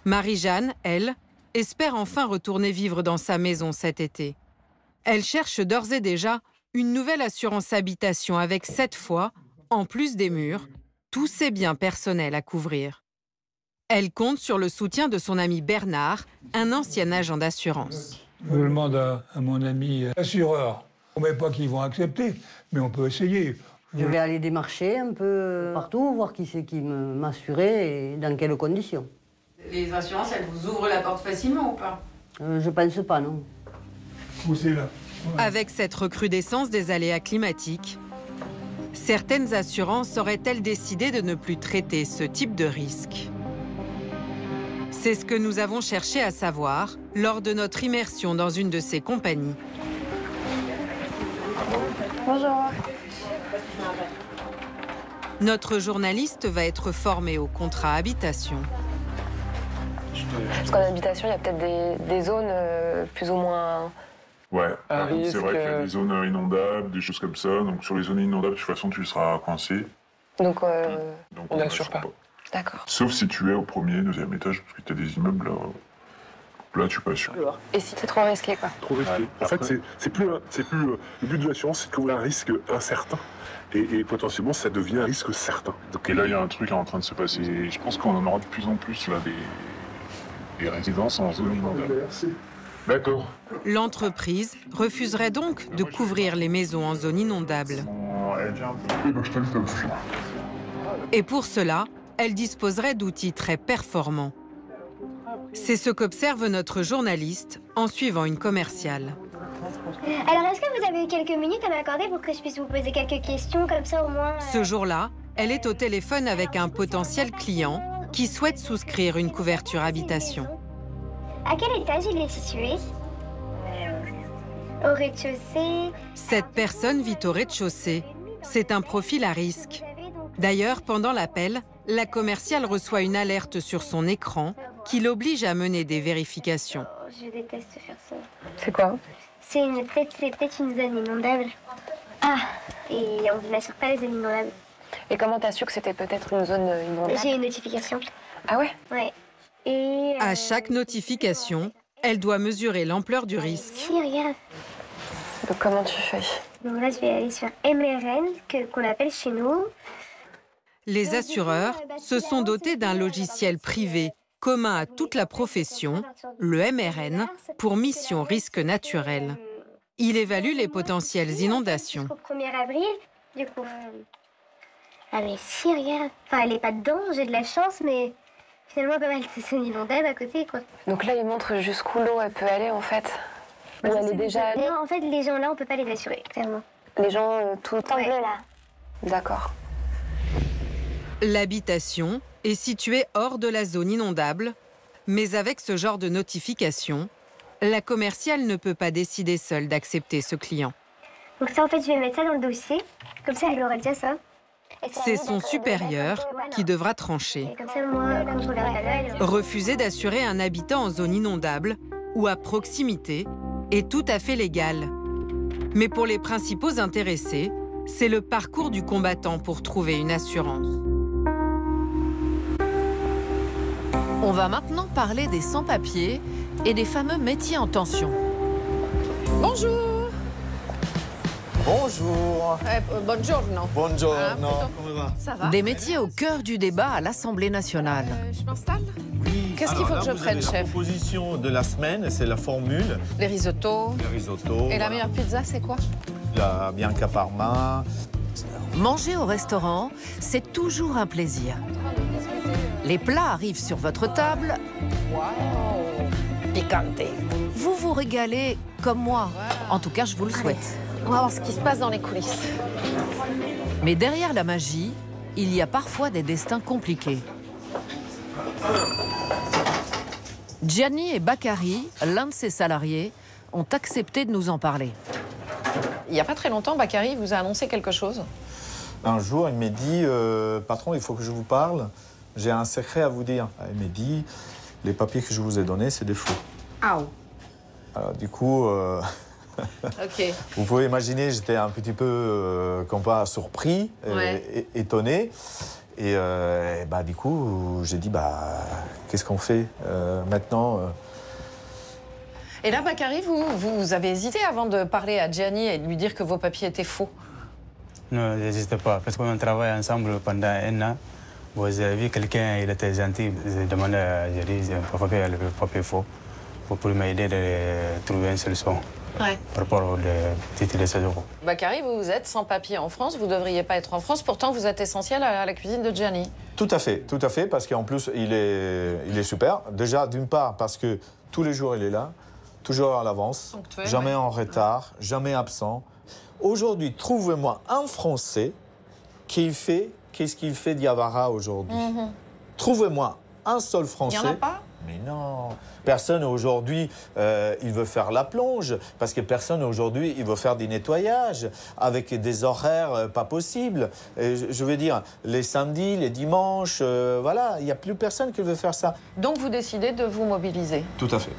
Marie-Jeanne, elle, espère enfin retourner vivre dans sa maison cet été. Elle cherche d'ores et déjà une nouvelle assurance habitation avec cette fois, en plus des murs, tous ses biens personnels à couvrir. Elle compte sur le soutien de son ami Bernard, un ancien agent d'assurance. Je demande à mon ami assureur. On ne met pas qu'ils vont accepter, mais on peut essayer. Je vais aller démarcher un peu partout, voir qui c'est qui m'assurait et dans quelles conditions. Les assurances, elles vous ouvrent la porte facilement ou pas? Je pense pas, non. Poussez là. Ouais. Avec cette recrudescence des aléas climatiques, certaines assurances auraient-elles décidé de ne plus traiter ce type de risque? C'est ce que nous avons cherché à savoir lors de notre immersion dans une de ces compagnies. Bonjour. Notre journaliste va être formé au contrat habitation. Parce qu'en habitation, il y a peut-être des zones plus ou moins... Ouais, c'est vrai qu'il y a des zones inondables, des choses comme ça. Donc sur les zones inondables, de toute façon, tu seras coincé. Donc on n'assure pas. D'accord. Sauf si tu es au 1er, 2e étage, parce que tu as des immeubles, là tu peux assurer. Et si c'est trop risqué, quoi? Trop risqué. En fait, c'est plus le but de l'assurance, c'est de couvrir un risque incertain. Et potentiellement, ça devient un risque certain. Donc, et là, il y a un truc en train de se passer. Je pense qu'on en aura de plus en plus, là, des résidences en zone inondable. D'accord. L'entreprise refuserait donc de couvrir les maisons en zone inondable. Et pour cela, elle disposerait d'outils très performants. C'est ce qu'observe notre journaliste en suivant une commerciale. Alors, est-ce que vous avez quelques minutes à m'accorder pour que je puisse vous poser quelques questions, comme ça au moins... Ce jour-là, elle est au téléphone avec un potentiel client qui souhaite souscrire une couverture habitation. À quel étage il est situé? Au rez-de-chaussée. Cette personne vit au rez-de-chaussée. C'est un profil à risque. D'ailleurs, pendant l'appel, la commerciale reçoit une alerte sur son écran qui l'oblige à mener des vérifications. Je déteste faire ça. C'est quoi? C'est peut-être une zone inondable. Ah, et on n'assure pas les zones inondables. Et comment t'as su que c'était peut-être une zone inondable? J'ai une notification. Ah ouais? Ouais. Et à chaque notification, elle doit mesurer l'ampleur du risque. Si, regarde. Donc comment tu fais? Donc là, je vais aller sur MRN, qu'on appelle chez nous. Les assureurs se sont dotés d'un logiciel privé commun à toute la profession, le MRN, pour mission risque naturel. Il évalue les potentielles inondations. Au 1er avril, du coup. Ah mais si, regarde. Enfin, elle n'est pas dedans, j'ai de la chance, mais finalement pas mal de zones inondables à côté, quoi. Donc là, il montre jusqu'où l'eau elle peut aller, en fait. Où elle est déjà allée. Non, en fait, les gens là, on peut pas les assurer, clairement. Les gens tout le temps bleu, là. D'accord. L'habitation est située hors de la zone inondable, mais avec ce genre de notification, la commerciale ne peut pas décider seule d'accepter ce client. Donc ça, en fait, je vais mettre ça dans le dossier. Comme ça, elle aura déjà ça. C'est son supérieur qui devra trancher. Et comme ça, moi, quand je regarde la Refuser d'assurer un habitant en zone inondable ou à proximité est tout à fait légal. Mais pour les principaux intéressés, c'est le parcours du combattant pour trouver une assurance. On va maintenant parler des sans-papiers et des fameux métiers en tension. Bonjour. Bonjour. Buongiorno. Buongiorno. Comment va? Ça va. Des métiers au cœur du débat à l'Assemblée nationale. Je m'installe? Oui. Qu'est-ce qu'il faut que je prenne, chef? La proposition de la semaine, c'est la formule. Les risottos. Les risottos. Et la meilleure pizza, c'est quoi? La Bianca Parma. Manger au restaurant, c'est toujours un plaisir. Les plats arrivent sur votre table. Wow. Picante. Vous vous régalez comme moi. En tout cas, je vous le souhaite. On va voir ce qui se passe dans les coulisses. Mais derrière la magie, il y a parfois des destins compliqués. Gianni et Bakary, l'un de ses salariés, ont accepté de nous en parler. Il n'y a pas très longtemps, Bakary vous a annoncé quelque chose. Un jour, il m'a dit, patron, il faut que je vous parle. J'ai un secret à vous dire. Il m'a dit, les papiers que je vous ai donnés, c'est des faux. Ah. Alors, du coup, okay. Vous pouvez imaginer, j'étais un petit peu, comme pas surpris, étonné. Et bah, du coup, j'ai dit, bah, qu'est-ce qu'on fait maintenant Et là, Bakary, vous avez hésité avant de parler à Gianni et de lui dire que vos papiers étaient faux? Non, je n'hésite pas, parce qu'on travaille ensemble pendant un an. Vous avez vu quelqu'un, il était gentil, j'ai demandé à Gianni le papier faux pour m'aider à trouver une solution par rapport au titre de séjour. Bakary, vous êtes sans papier en France, vous ne devriez pas être en France, pourtant vous êtes essentiel à la cuisine de Gianni. Tout à fait, parce qu'en plus, il est super. Déjà, d'une part, parce que tous les jours, il est là, toujours à l'avance, jamais en retard, jamais absent. Aujourd'hui, trouvez-moi un Français qui fait qu'est-ce qu'il fait Diawara aujourd'hui. Trouvez-moi un seul Français. Il n'y en a pas? Mais non. Personne aujourd'hui, il veut faire la plonge, parce que personne aujourd'hui, il veut faire des nettoyages avec des horaires pas possibles. Et je veux dire, les samedis, les dimanches, voilà, il n'y a plus personne qui veut faire ça. Donc vous décidez de vous mobiliser? Tout à fait.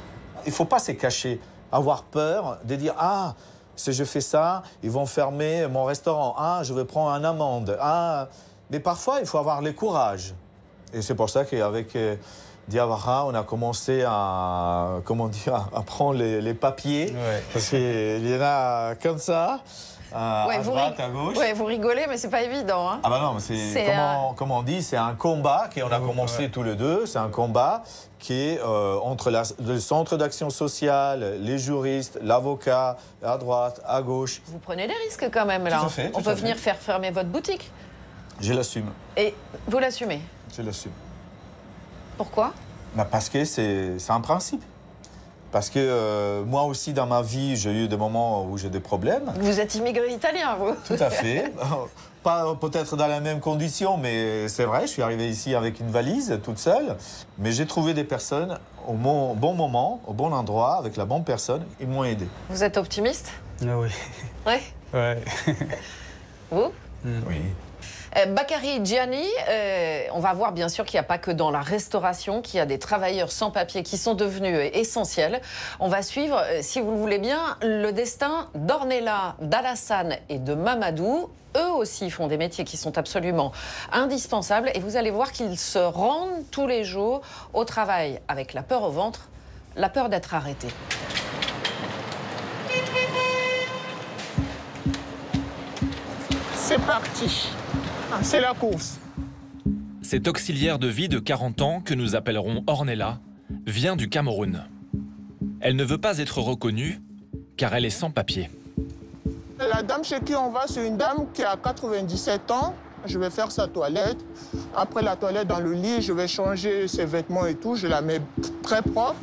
Il ne faut pas se cacher, avoir peur de dire « Ah, si je fais ça, ils vont fermer mon restaurant. Ah, je vais prendre une amende. Ah. » Mais parfois, il faut avoir le courage. Et c'est pour ça qu'avec Diawara, on a commencé à, comment dire, à prendre les papiers. Parce qu'il y en a comme ça. à droite, à gauche. Ouais, vous rigolez, mais c'est pas évident. Hein. Ah bah non, c'est comme on dit, c'est un combat qu'on a commencé tous les deux. C'est un combat qui est entre le centre d'action sociale, les juristes, l'avocat, à droite, à gauche. Vous prenez des risques quand même là. Tout à fait, on peut venir faire fermer votre boutique. Je l'assume. Et vous l'assumez? Je l'assume. Pourquoi? Bah parce que c'est un principe. Parce que moi aussi, dans ma vie, j'ai eu des moments où j'ai des problèmes. Vous êtes immigré italien, vous? Tout à fait. Pas peut-être dans la même condition, mais c'est vrai, je suis arrivé ici avec une valise, toute seule. Mais j'ai trouvé des personnes au bon moment, au bon endroit, avec la bonne personne. Ils m'ont aidé. Vous êtes optimiste? Oui. Ouais. Ouais. Vous? Oui. Bakary Gianni, on va voir bien sûr qu'il n'y a pas que dans la restauration qu'il y a des travailleurs sans papier qui sont devenus essentiels. On va suivre, si vous le voulez bien, le destin d'Ornella, d'Alassane et de Mamadou. Eux aussi font des métiers qui sont absolument indispensables et vous allez voir qu'ils se rendent tous les jours au travail avec la peur au ventre, la peur d'être arrêtés. C'est parti. C'est la course. Cette auxiliaire de vie de 40 ans, que nous appellerons Ornella, vient du Cameroun. Elle ne veut pas être reconnue, car elle est sans papier. La dame chez qui on va, c'est une dame qui a 97 ans. Je vais faire sa toilette. Après la toilette dans le lit, je vais changer ses vêtements et tout. Je la mets très propre.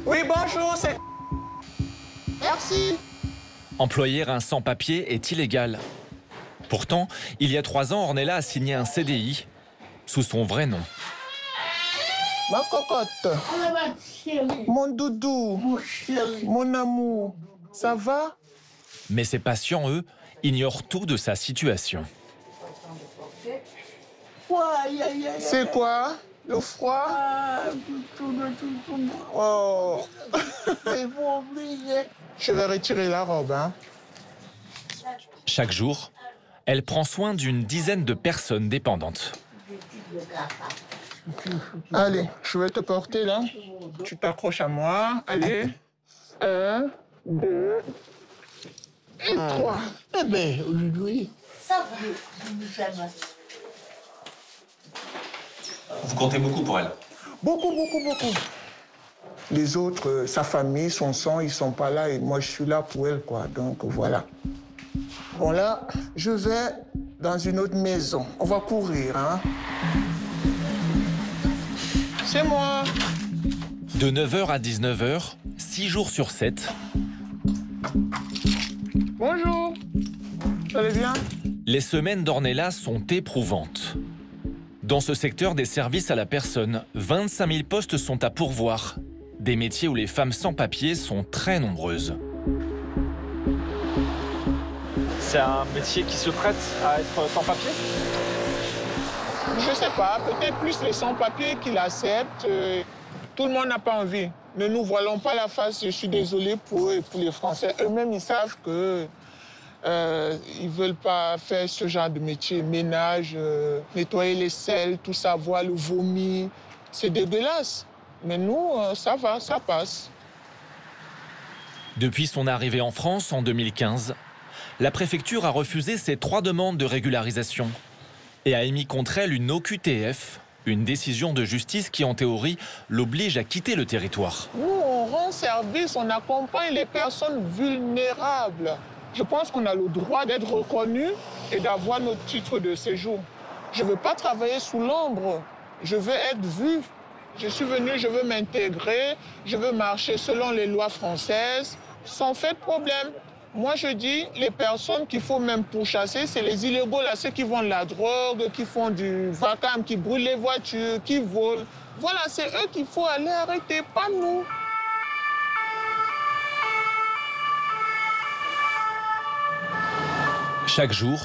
Oui, bonjour, c'est... Merci. Employer un sans-papier est illégal. Pourtant, il y a 3 ans, Ornella a signé un CDI sous son vrai nom. Ma cocotte, mon doudou, mon amour, ça va? Mais ses patients, eux, ignorent tout de sa situation. C'est quoi? Le froid? Oh. Je vais retirer la robe, hein. Chaque jour, elle prend soin d'une dizaine de personnes dépendantes. Allez, je vais te porter là. Tu t'accroches à moi. Allez. 1, 2 et 3. Eh bien, aujourd'hui, ça va. Vous comptez beaucoup pour elle? Beaucoup, beaucoup, beaucoup. Les autres, sa famille, son sang, ils sont pas là et moi, je suis là pour elle, quoi. Donc, voilà. Bon, là, je vais dans une autre maison. On va courir, hein. C'est moi. De 9h à 19h, 6 jours sur 7. Bonjour. Vous allez bien? Les semaines d'Ornella sont éprouvantes. Dans ce secteur des services à la personne, 25 000 postes sont à pourvoir. Des métiers où les femmes sans papier sont très nombreuses. C'est un métier qui se prête à être sans papier? Je sais pas, peut-être plus les sans-papiers qui l'acceptent. Tout le monde n'a pas envie. Ne nous voilons pas la face, je suis désolée pour eux et pour les Français. Eux-mêmes, ils savent que ils veulent pas faire ce genre de métier. Ménage, nettoyer les selles, tout ça, voir le vomi. C'est dégueulasse. Mais nous, ça va, ça passe. Depuis son arrivée en France en 2015, la préfecture a refusé ses 3 demandes de régularisation et a émis contre elle une OQTF, une décision de justice qui, en théorie, l'oblige à quitter le territoire. Nous, on rend service, on accompagne les personnes vulnérables. Je pense qu'on a le droit d'être reconnu et d'avoir notre titre de séjour. Je ne veux pas travailler sous l'ombre, je veux être vu. Je suis venu, je veux m'intégrer, je veux marcher selon les lois françaises, sans faire de problème. Moi, je dis, les personnes qu'il faut même pourchasser, c'est les illégaux, là, ceux qui vendent la drogue, qui font du vacam, qui brûlent les voitures, qui volent. Voilà, c'est eux qu'il faut aller arrêter, pas nous. Chaque jour,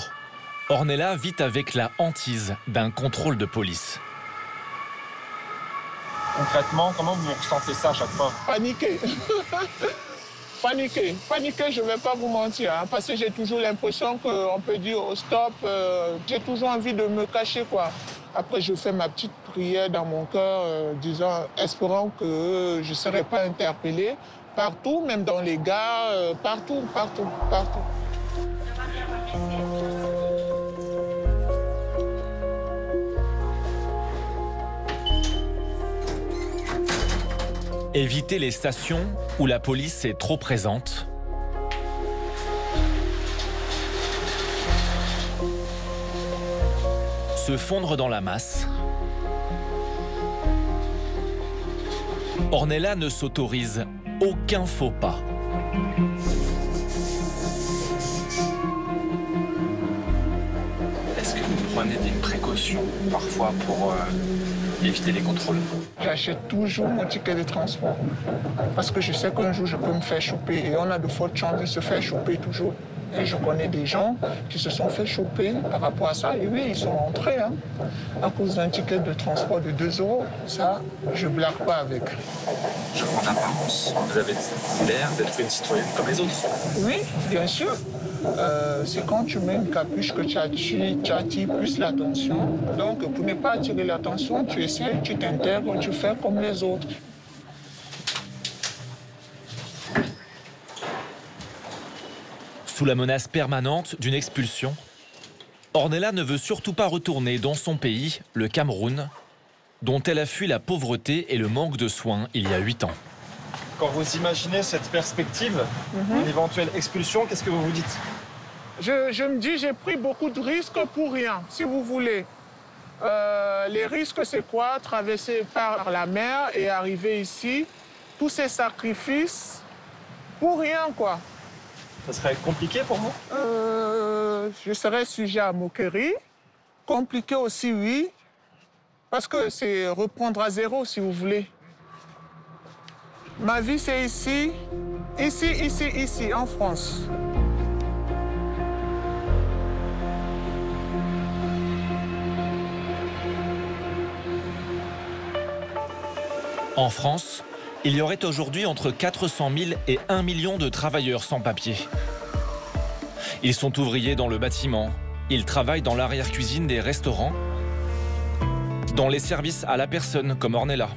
Ornella vit avec la hantise d'un contrôle de police. Concrètement, comment vous ressentez ça à chaque fois? Paniqué. Paniqué, je ne vais pas vous mentir, hein, parce que j'ai toujours l'impression qu'on peut dire oh, stop, j'ai toujours envie de me cacher, quoi. Après, je fais ma petite prière dans mon cœur, espérant que je ne serai pas interpellée partout, même dans les gares, partout. Éviter les stations où la police est trop présente. Se fondre dans la masse. Ornella ne s'autorise aucun faux pas. Est-ce que vous prenez des précautions parfois pour éviter les contrôles? J'achète toujours mon ticket de transport parce que je sais qu'un jour je peux me faire choper et on a de fortes chances de se faire choper toujours. Et je connais des gens qui se sont fait choper par rapport à ça. Et oui, ils sont rentrés à cause d'un ticket de transport de 2 €. Ça, je ne blague pas avec. En apparence, vous avez l'air d'être une citoyenne comme les autres. Oui, bien sûr. C'est quand tu mets une capuche que tu attires plus l'attention. Donc, pour ne pas attirer l'attention, tu essaies, tu t'intègres, tu fais comme les autres. Sous la menace permanente d'une expulsion, Ornella ne veut surtout pas retourner dans son pays, le Cameroun, dont elle a fui la pauvreté et le manque de soins il y a 8 ans. Quand vous imaginez cette perspective, une éventuelle expulsion, qu'est-ce que vous vous dites? Je me dis, j'ai pris beaucoup de risques pour rien, si vous voulez. Les risques, c'est quoi? Traverser par la mer et arriver ici. Tous ces sacrifices pour rien, quoi. Ça serait compliqué pour vous? Je serais sujet à moquerie. Compliqué aussi, oui. Parce que c'est reprendre à zéro, si vous voulez. Ma vie, c'est ici, en France. En France, il y aurait aujourd'hui entre 400 000 et 1 million de travailleurs sans papier. Ils sont ouvriers dans le bâtiment, ils travaillent dans l'arrière-cuisine des restaurants, dans les services à la personne comme Ornella,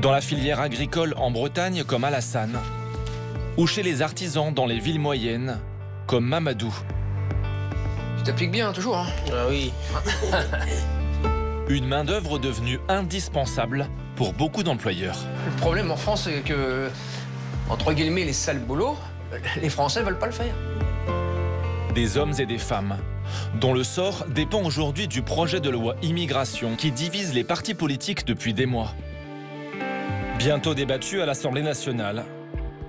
dans la filière agricole en Bretagne comme Alassane, ou chez les artisans dans les villes moyennes comme Mamadou. Tu t'appliques bien, toujours, hein? Ah oui. Une main-d'œuvre devenue indispensable pour beaucoup d'employeurs. Le problème en France, c'est que, entre guillemets, les sales boulots, les Français veulent pas le faire. Des hommes et des femmes, dont le sort dépend aujourd'hui du projet de loi immigration qui divise les partis politiques depuis des mois. Bientôt débattu à l'Assemblée nationale,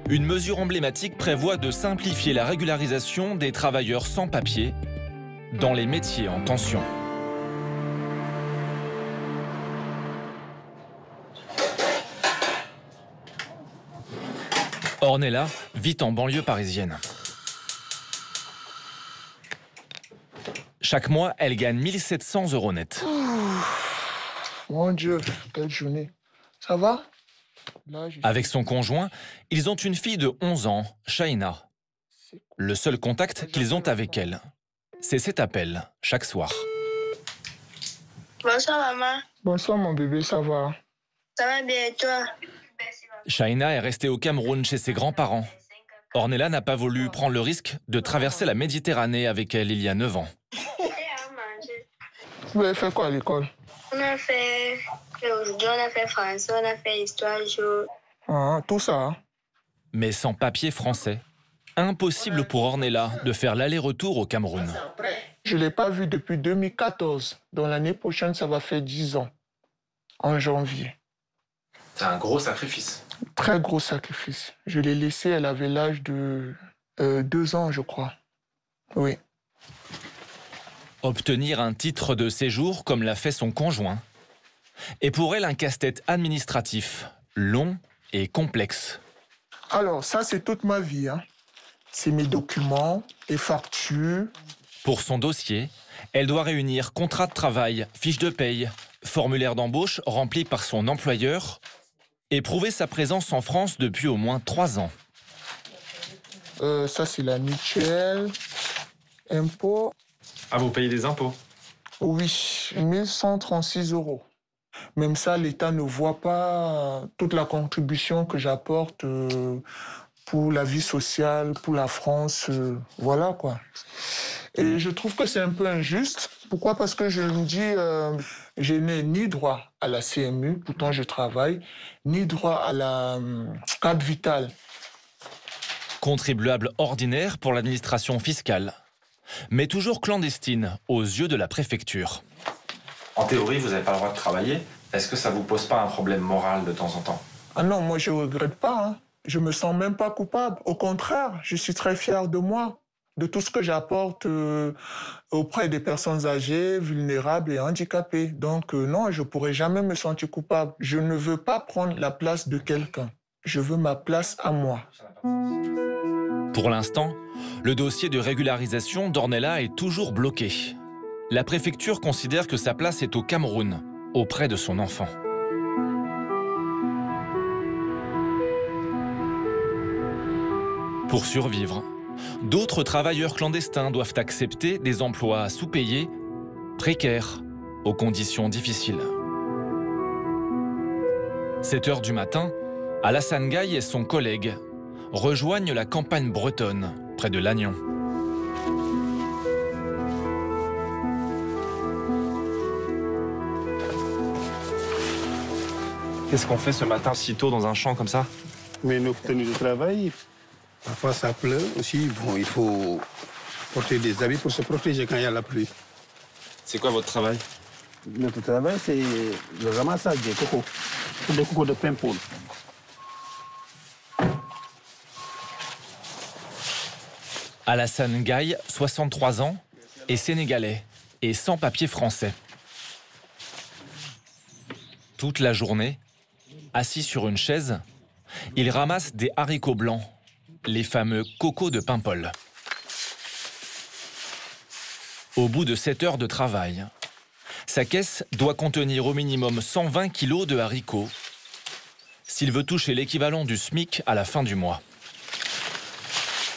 une mesure emblématique prévoit de simplifier la régularisation des travailleurs sans papier dans les métiers en tension. Ornella vit en banlieue parisienne. Chaque mois, elle gagne 1 700 € net. Mon Dieu, quelle journée. Ça va? Avec son conjoint, ils ont une fille de 11 ans, Shaina. Le seul contact qu'ils ont avec elle, c'est cet appel, chaque soir. Bonsoir, maman. Bonsoir, mon bébé, ça va? Ça va bien et toi? Shaina est restée au Cameroun chez ses grands-parents. Ornella n'a pas voulu prendre le risque de traverser la Méditerranée avec elle il y a 9 ans. Vous avez fait quoi à l'école? On a fait... Aujourd'hui, on a fait français, on a fait histoire, tout ça. Mais sans papier français, impossible pour Ornella de faire l'aller-retour au Cameroun. Je ne l'ai pas vu depuis 2014. Donc l'année prochaine, ça va faire 10 ans, en janvier. C'est un gros sacrifice. Très gros sacrifice. Je l'ai laissée, elle avait l'âge de 2 ans, je crois. Oui. Obtenir un titre de séjour comme l'a fait son conjoint. Et pour elle, un casse-tête administratif, long et complexe. Alors, ça, c'est toute ma vie. C'est mes documents, les factures. Pour son dossier, elle doit réunir contrat de travail, fiche de paye, formulaire d'embauche rempli par son employeur et prouver sa présence en France depuis au moins 3 ans. Ça, c'est la mutuelle, impôts. Ah, vous payez des impôts? Oui, 1136 €. Même ça, l'État ne voit pas toute la contribution que j'apporte pour la vie sociale, pour la France, voilà quoi. Et je trouve que c'est un peu injuste. Pourquoi? Parce que je me dis, je n'ai ni droit à la CMU, pourtant je travaille, ni droit à la carte vitale. Contribuable ordinaire pour l'administration fiscale, mais toujours clandestine aux yeux de la préfecture. En théorie, vous n'avez pas le droit de travailler. Est-ce que ça ne vous pose pas un problème moral de temps en temps? Ah non, moi je ne regrette pas. Hein. Je ne me sens même pas coupable. Au contraire, je suis très fier de moi, de tout ce que j'apporte auprès des personnes âgées, vulnérables et handicapées. Donc non, je ne pourrais jamais me sentir coupable. Je ne veux pas prendre la place de quelqu'un. Je veux ma place à moi. Pour l'instant, le dossier de régularisation d'Ornella est toujours bloqué. La préfecture considère que sa place est au Cameroun, auprès de son enfant. Pour survivre, d'autres travailleurs clandestins doivent accepter des emplois sous-payés, précaires, aux conditions difficiles. 7 h du matin, Alassane Gaye et son collègue rejoignent la campagne bretonne, près de Lannion. Qu'est-ce qu'on fait ce matin si tôt dans un champ comme ça? Mais nos tenues de travail, parfois ça pleut aussi. Bon, il faut porter des habits pour se protéger quand il y a la pluie. C'est quoi votre travail? Notre travail, c'est le ramassage des cocos. Des cocos de Paimpol. Alassane Gaye, 63 ans, est sénégalais et sans papier français. Toute la journée, assis sur une chaise, il ramasse des haricots blancs, les fameux cocos de Paimpol. Au bout de 7 heures de travail, sa caisse doit contenir au minimum 120 kilos de haricots s'il veut toucher l'équivalent du SMIC à la fin du mois.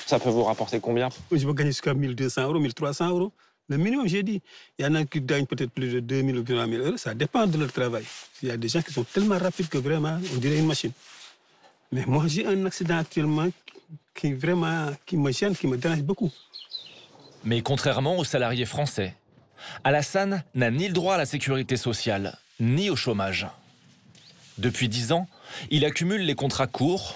Ça peut vous rapporter combien? Je peux gagner jusqu'à 1200 €, 1300 €. Le minimum, j'ai dit. Il y en a qui gagnent peut-être plus de 2000 ou 3000 €. Ça dépend de leur travail. Il y a des gens qui sont tellement rapides que vraiment, on dirait une machine. Mais moi, j'ai un accident actuellement qui me gêne, qui me dérange beaucoup. Mais contrairement aux salariés français, Alassane n'a ni le droit à la sécurité sociale, ni au chômage. Depuis 10 ans, il accumule les contrats courts,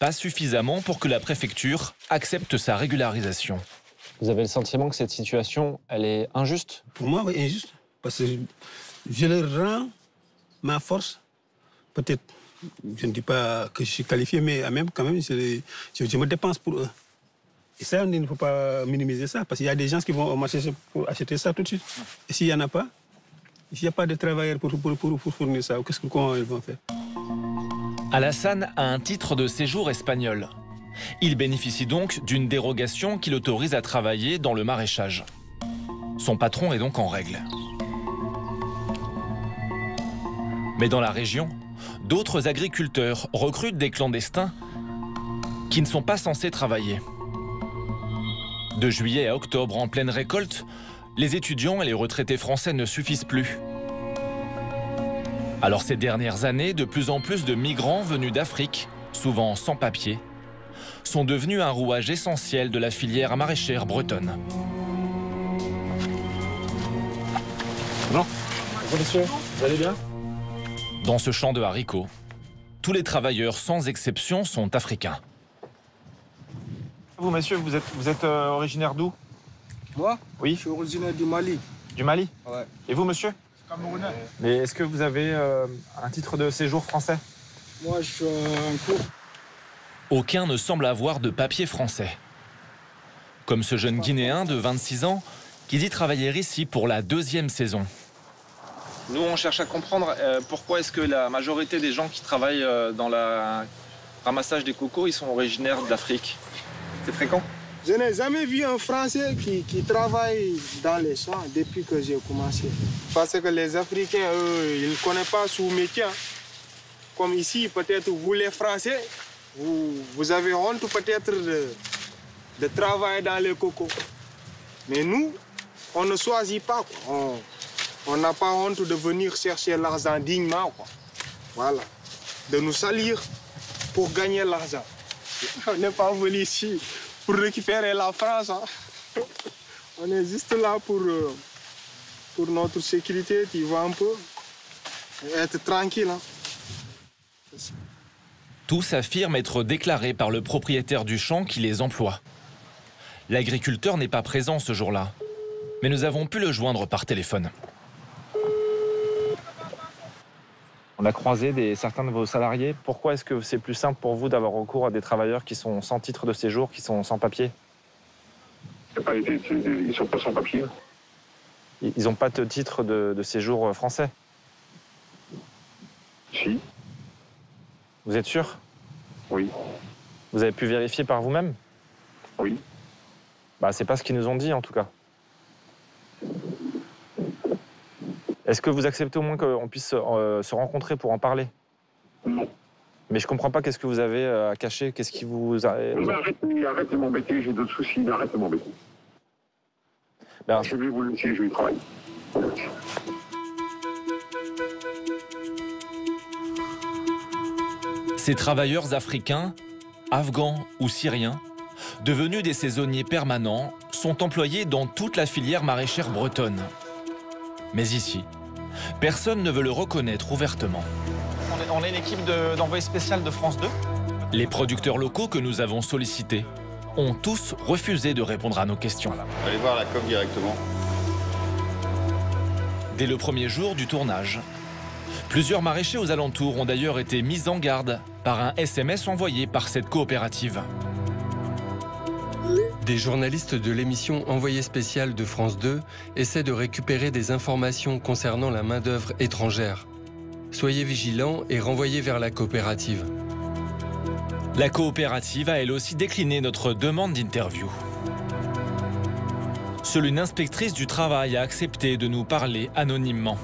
pas suffisamment pour que la préfecture accepte sa régularisation. Vous avez le sentiment que cette situation, elle est injuste? Pour moi, oui, injuste. Parce que je leur rends ma force. Peut-être, je ne dis pas que je suis qualifié, mais même quand même, je me dépense pour eux. Et ça, il ne faut pas minimiser ça, parce qu'il y a des gens qui vont au marché pour acheter ça tout de suite. Et s'il n'y en a pas, s'il n'y a pas de travailleurs pour fournir ça, comment ils vont faire? Alassane a un titre de séjour espagnol. Il bénéficie donc d'une dérogation qui l'autorise à travailler dans le maraîchage. Son patron est donc en règle. Mais dans la région, d'autres agriculteurs recrutent des clandestins qui ne sont pas censés travailler. De juillet à octobre, en pleine récolte, les étudiants et les retraités français ne suffisent plus. Alors ces dernières années, de plus en plus de migrants venus d'Afrique, souvent sans papier, sont devenus un rouage essentiel de la filière maraîchère bretonne. Bonjour. Bonjour monsieur, vous allez bien? Dans ce champ de haricots, tous les travailleurs sans exception sont africains. Vous monsieur, vous êtes originaire d'où? Moi? Oui. Je suis originaire du Mali. Du Mali? Ouais. Et vous monsieur? Camerounais. Mais est-ce que vous avez un titre de séjour français? Moi, je suis en cours. Aucun ne semble avoir de papier français. Comme ce jeune Guinéen de 26 ans qui dit travailler ici pour la 2e saison. Nous, on cherche à comprendre pourquoi est-ce que la majorité des gens qui travaillent dans le ramassage des cocos, ils sont originaires d'Afrique. C'est fréquent? Je n'ai jamais vu un Français qui travaille dans les champs depuis que j'ai commencé. Parce que les Africains, eux, ils ne connaissent pas ce métier. Comme ici, peut-être vous les Français, vous avez honte peut-être de travailler dans les cocos. Mais nous, on ne choisit pas. On n'a pas honte de venir chercher l'argent dignement, quoi. Voilà. De nous salir pour gagner l'argent. On n'est pas venu ici pour récupérer la France. Hein. On est juste là pour notre sécurité, tu vois un peu. Et être tranquille. Hein. Tous affirment être déclarés par le propriétaire du champ qui les emploie. L'agriculteur n'est pas présent ce jour-là, mais nous avons pu le joindre par téléphone. On a croisé certains de vos salariés. Pourquoi est-ce que c'est plus simple pour vous d'avoir recours à des travailleurs qui sont sans titre de séjour, qui sont sans papier? Ils ne sont pas sans papier. Ils n'ont pas de titre de séjour français? Si. Vous êtes sûr? Oui. Vous avez pu vérifier par vous-même? Oui. Bah, c'est pas ce qu'ils nous ont dit, en tout cas. Est-ce que vous acceptez au moins qu'on puisse se rencontrer pour en parler? Non. Mais je comprends pas, qu'est-ce que vous avez à cacher? Qu'est-ce qui vous a... Arrête de m'embêter, j'ai d'autres soucis, arrête de m'embêter. Ben... Je vais vous laisser, je vais travailler. Ces travailleurs africains, afghans ou syriens, devenus des saisonniers permanents, sont employés dans toute la filière maraîchère bretonne. Mais ici, personne ne veut le reconnaître ouvertement. On est une équipe d'envoyés spécial de France 2. Les producteurs locaux que nous avons sollicités ont tous refusé de répondre à nos questions. Allez voir la COP directement. Dès le premier jour du tournage, plusieurs maraîchers aux alentours ont d'ailleurs été mis en garde par un SMS envoyé par cette coopérative. Des journalistes de l'émission Envoyé spécial de France 2 essaient de récupérer des informations concernant la main-d'œuvre étrangère. Soyez vigilants et renvoyez vers la coopérative. La coopérative a elle aussi décliné notre demande d'interview. Seule une inspectrice du travail a accepté de nous parler anonymement.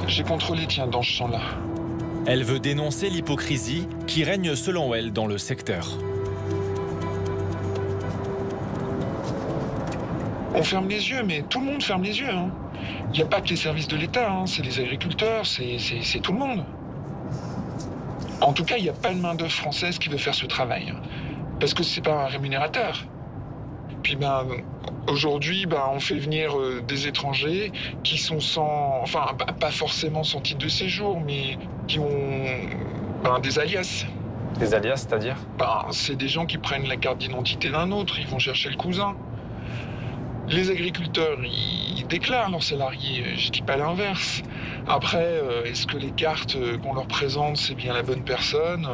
J'ai contrôlé, tiens, dans ce champ-là. Elle veut dénoncer l'hypocrisie qui règne selon elle dans le secteur. On ferme les yeux, mais tout le monde ferme les yeux. Hein. Il n'y a pas que les services de l'État, hein. C'est les agriculteurs, c'est tout le monde. En tout cas, il n'y a pas de main-d'œuvre française qui veut faire ce travail. Hein. Parce que c'est pas un rémunérateur. Puis aujourd'hui, on fait venir des étrangers qui sont sans... Enfin, pas forcément sans titre de séjour, mais qui ont des alias. Des alias, c'est-à-dire? C'est des gens qui prennent la carte d'identité d'un autre, ils vont chercher le cousin. Les agriculteurs, ils déclarent leurs salariés, je dis pas l'inverse. Après, est-ce que les cartes qu'on leur présente, c'est bien la bonne personne?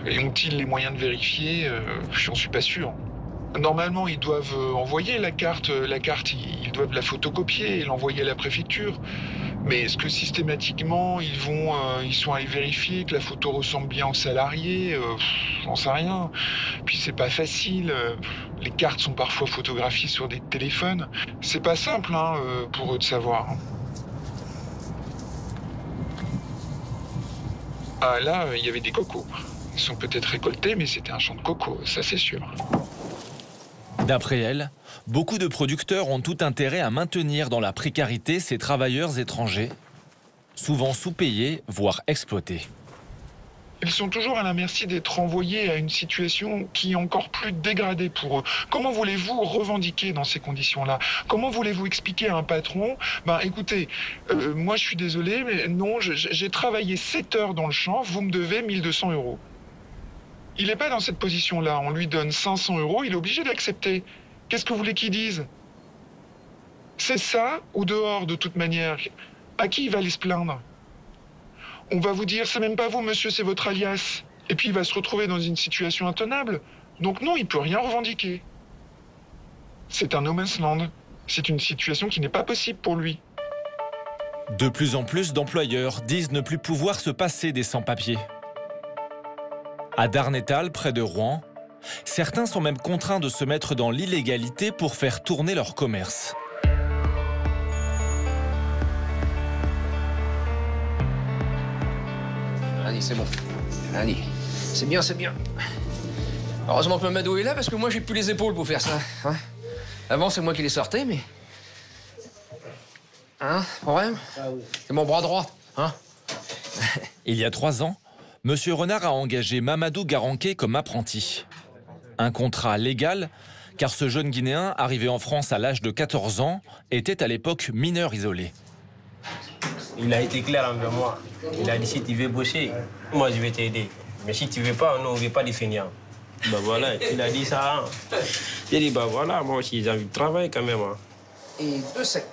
Et ont-ils les moyens de vérifier? J'en suis pas sûr. Normalement, ils doivent envoyer la carte, ils doivent la photocopier et l'envoyer à la préfecture. Mais est-ce que systématiquement, ils sont allés vérifier que la photo ressemble bien aux salariés? J'en sais rien. Puis c'est pas facile. Les cartes sont parfois photographiées sur des téléphones. C'est pas simple pour eux de savoir. Ah là, il y avait des cocos. Ils sont peut-être récoltés, mais c'était un champ de coco, ça c'est sûr. D'après elle, beaucoup de producteurs ont tout intérêt à maintenir dans la précarité ces travailleurs étrangers, souvent sous-payés, voire exploités. Ils sont toujours à la merci d'être renvoyés à une situation qui est encore plus dégradée pour eux. Comment voulez-vous revendiquer dans ces conditions-là? Comment voulez-vous expliquer à un patron, écoutez, moi je suis désolé, mais non, j'ai travaillé 7 heures dans le champ, vous me devez 1 200 €. Il n'est pas dans cette position-là. On lui donne 500 €, il est obligé d'accepter. Qu'est-ce que vous voulez qu'il dise? C'est ça ou dehors, de toute manière? À qui il va aller se plaindre? On va vous dire, c'est même pas vous, monsieur, c'est votre alias. Et puis il va se retrouver dans une situation intenable. Donc non, il ne peut rien revendiquer. C'est un no man's land. C'est une situation qui n'est pas possible pour lui. De plus en plus d'employeurs disent ne plus pouvoir se passer des sans-papiers. À Darnétal, près de Rouen, certains sont même contraints de se mettre dans l'illégalité pour faire tourner leur commerce. Allez, c'est bon. Allez, c'est bien, c'est bien. Heureusement que Mamadou est là, parce que moi, j'ai plus les épaules pour faire ça. Hein. Avant, c'est moi qui les sortais, mais Hein, problème? C'est mon bras droit, hein? Il y a 3 ans, Monsieur Renard a engagé Mamadou Garanké comme apprenti. Un contrat légal, car ce jeune Guinéen, arrivé en France à l'âge de 14 ans, était à l'époque mineur isolé. Il a été clair envers moi. Il a dit si tu veux bosser, moi je vais t'aider. Mais si tu veux pas, on ne veut pas des feignants. Bah voilà, il a dit ça. Hein. J'ai dit bah voilà, moi aussi j'ai envie de travailler quand même. Hein. Et 2 secs.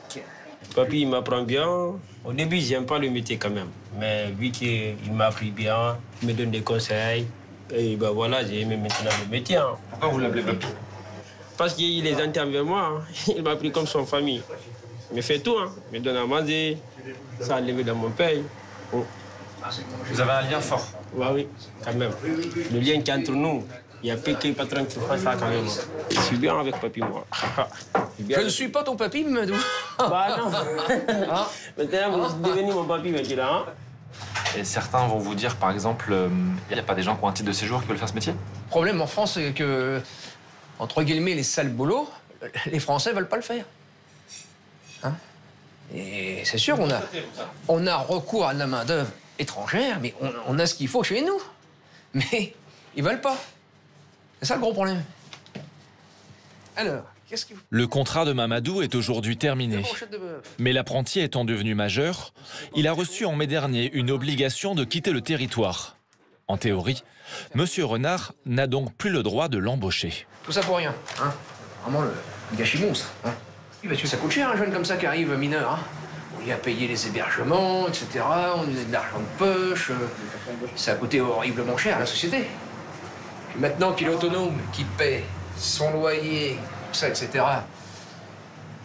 Papy, il m'apprend bien. Au début, j'aime pas le métier quand même. Mais vu qu'il m'a appris bien, il me donne des conseils. Et ben voilà, j'ai aimé maintenant le métier. Hein. Pourquoi vous l'appelez Papy? Parce qu'il est gentil envers moi. Hein. Il m'a pris comme son famille. Il me fait tout. Hein. Il me donne à manger. Ça a levé dans mon paye. Oh. Vous avez un lien fort? Ouais, oui, quand même. Le lien qui est entre nous, il n'y a plus qu'un patron qui fait ça quand même. Je suis bien avec Papy, moi. Je ne suis pas ton papy, Mamadou. Bah non. Hein? Maintenant, vous êtes devenu mon papy maintenant. Hein? Et certains vont vous dire, par exemple, il n'y a pas des gens qui ont un titre de séjour qui veulent faire ce métier? Le problème en France, c'est que, entre guillemets, les sales boulots, les Français veulent pas le faire. Hein? Et c'est sûr, on a recours à de la main-d'œuvre étrangère, mais on a ce qu'il faut chez nous. Mais ils veulent pas. C'est ça le gros problème. Alors, qu'est-ce qu'il faut? Le contrat de Mamadou est aujourd'hui terminé. Mais l'apprenti étant devenu majeur, il a reçu en mai dernier une obligation de quitter le territoire. En théorie, Monsieur Renard n'a donc plus le droit de l'embaucher. Tout ça pour rien, hein? Vraiment le gâchis monstre, hein? Oui, parce que ça coûte cher un jeune comme ça qui arrive mineur, hein? On lui a payé les hébergements, etc. On lui a de l'argent de poche. Ça a coûté horriblement cher à la société. Puis maintenant qu'il est autonome, qu'il paie son loyer, tout ça, etc.,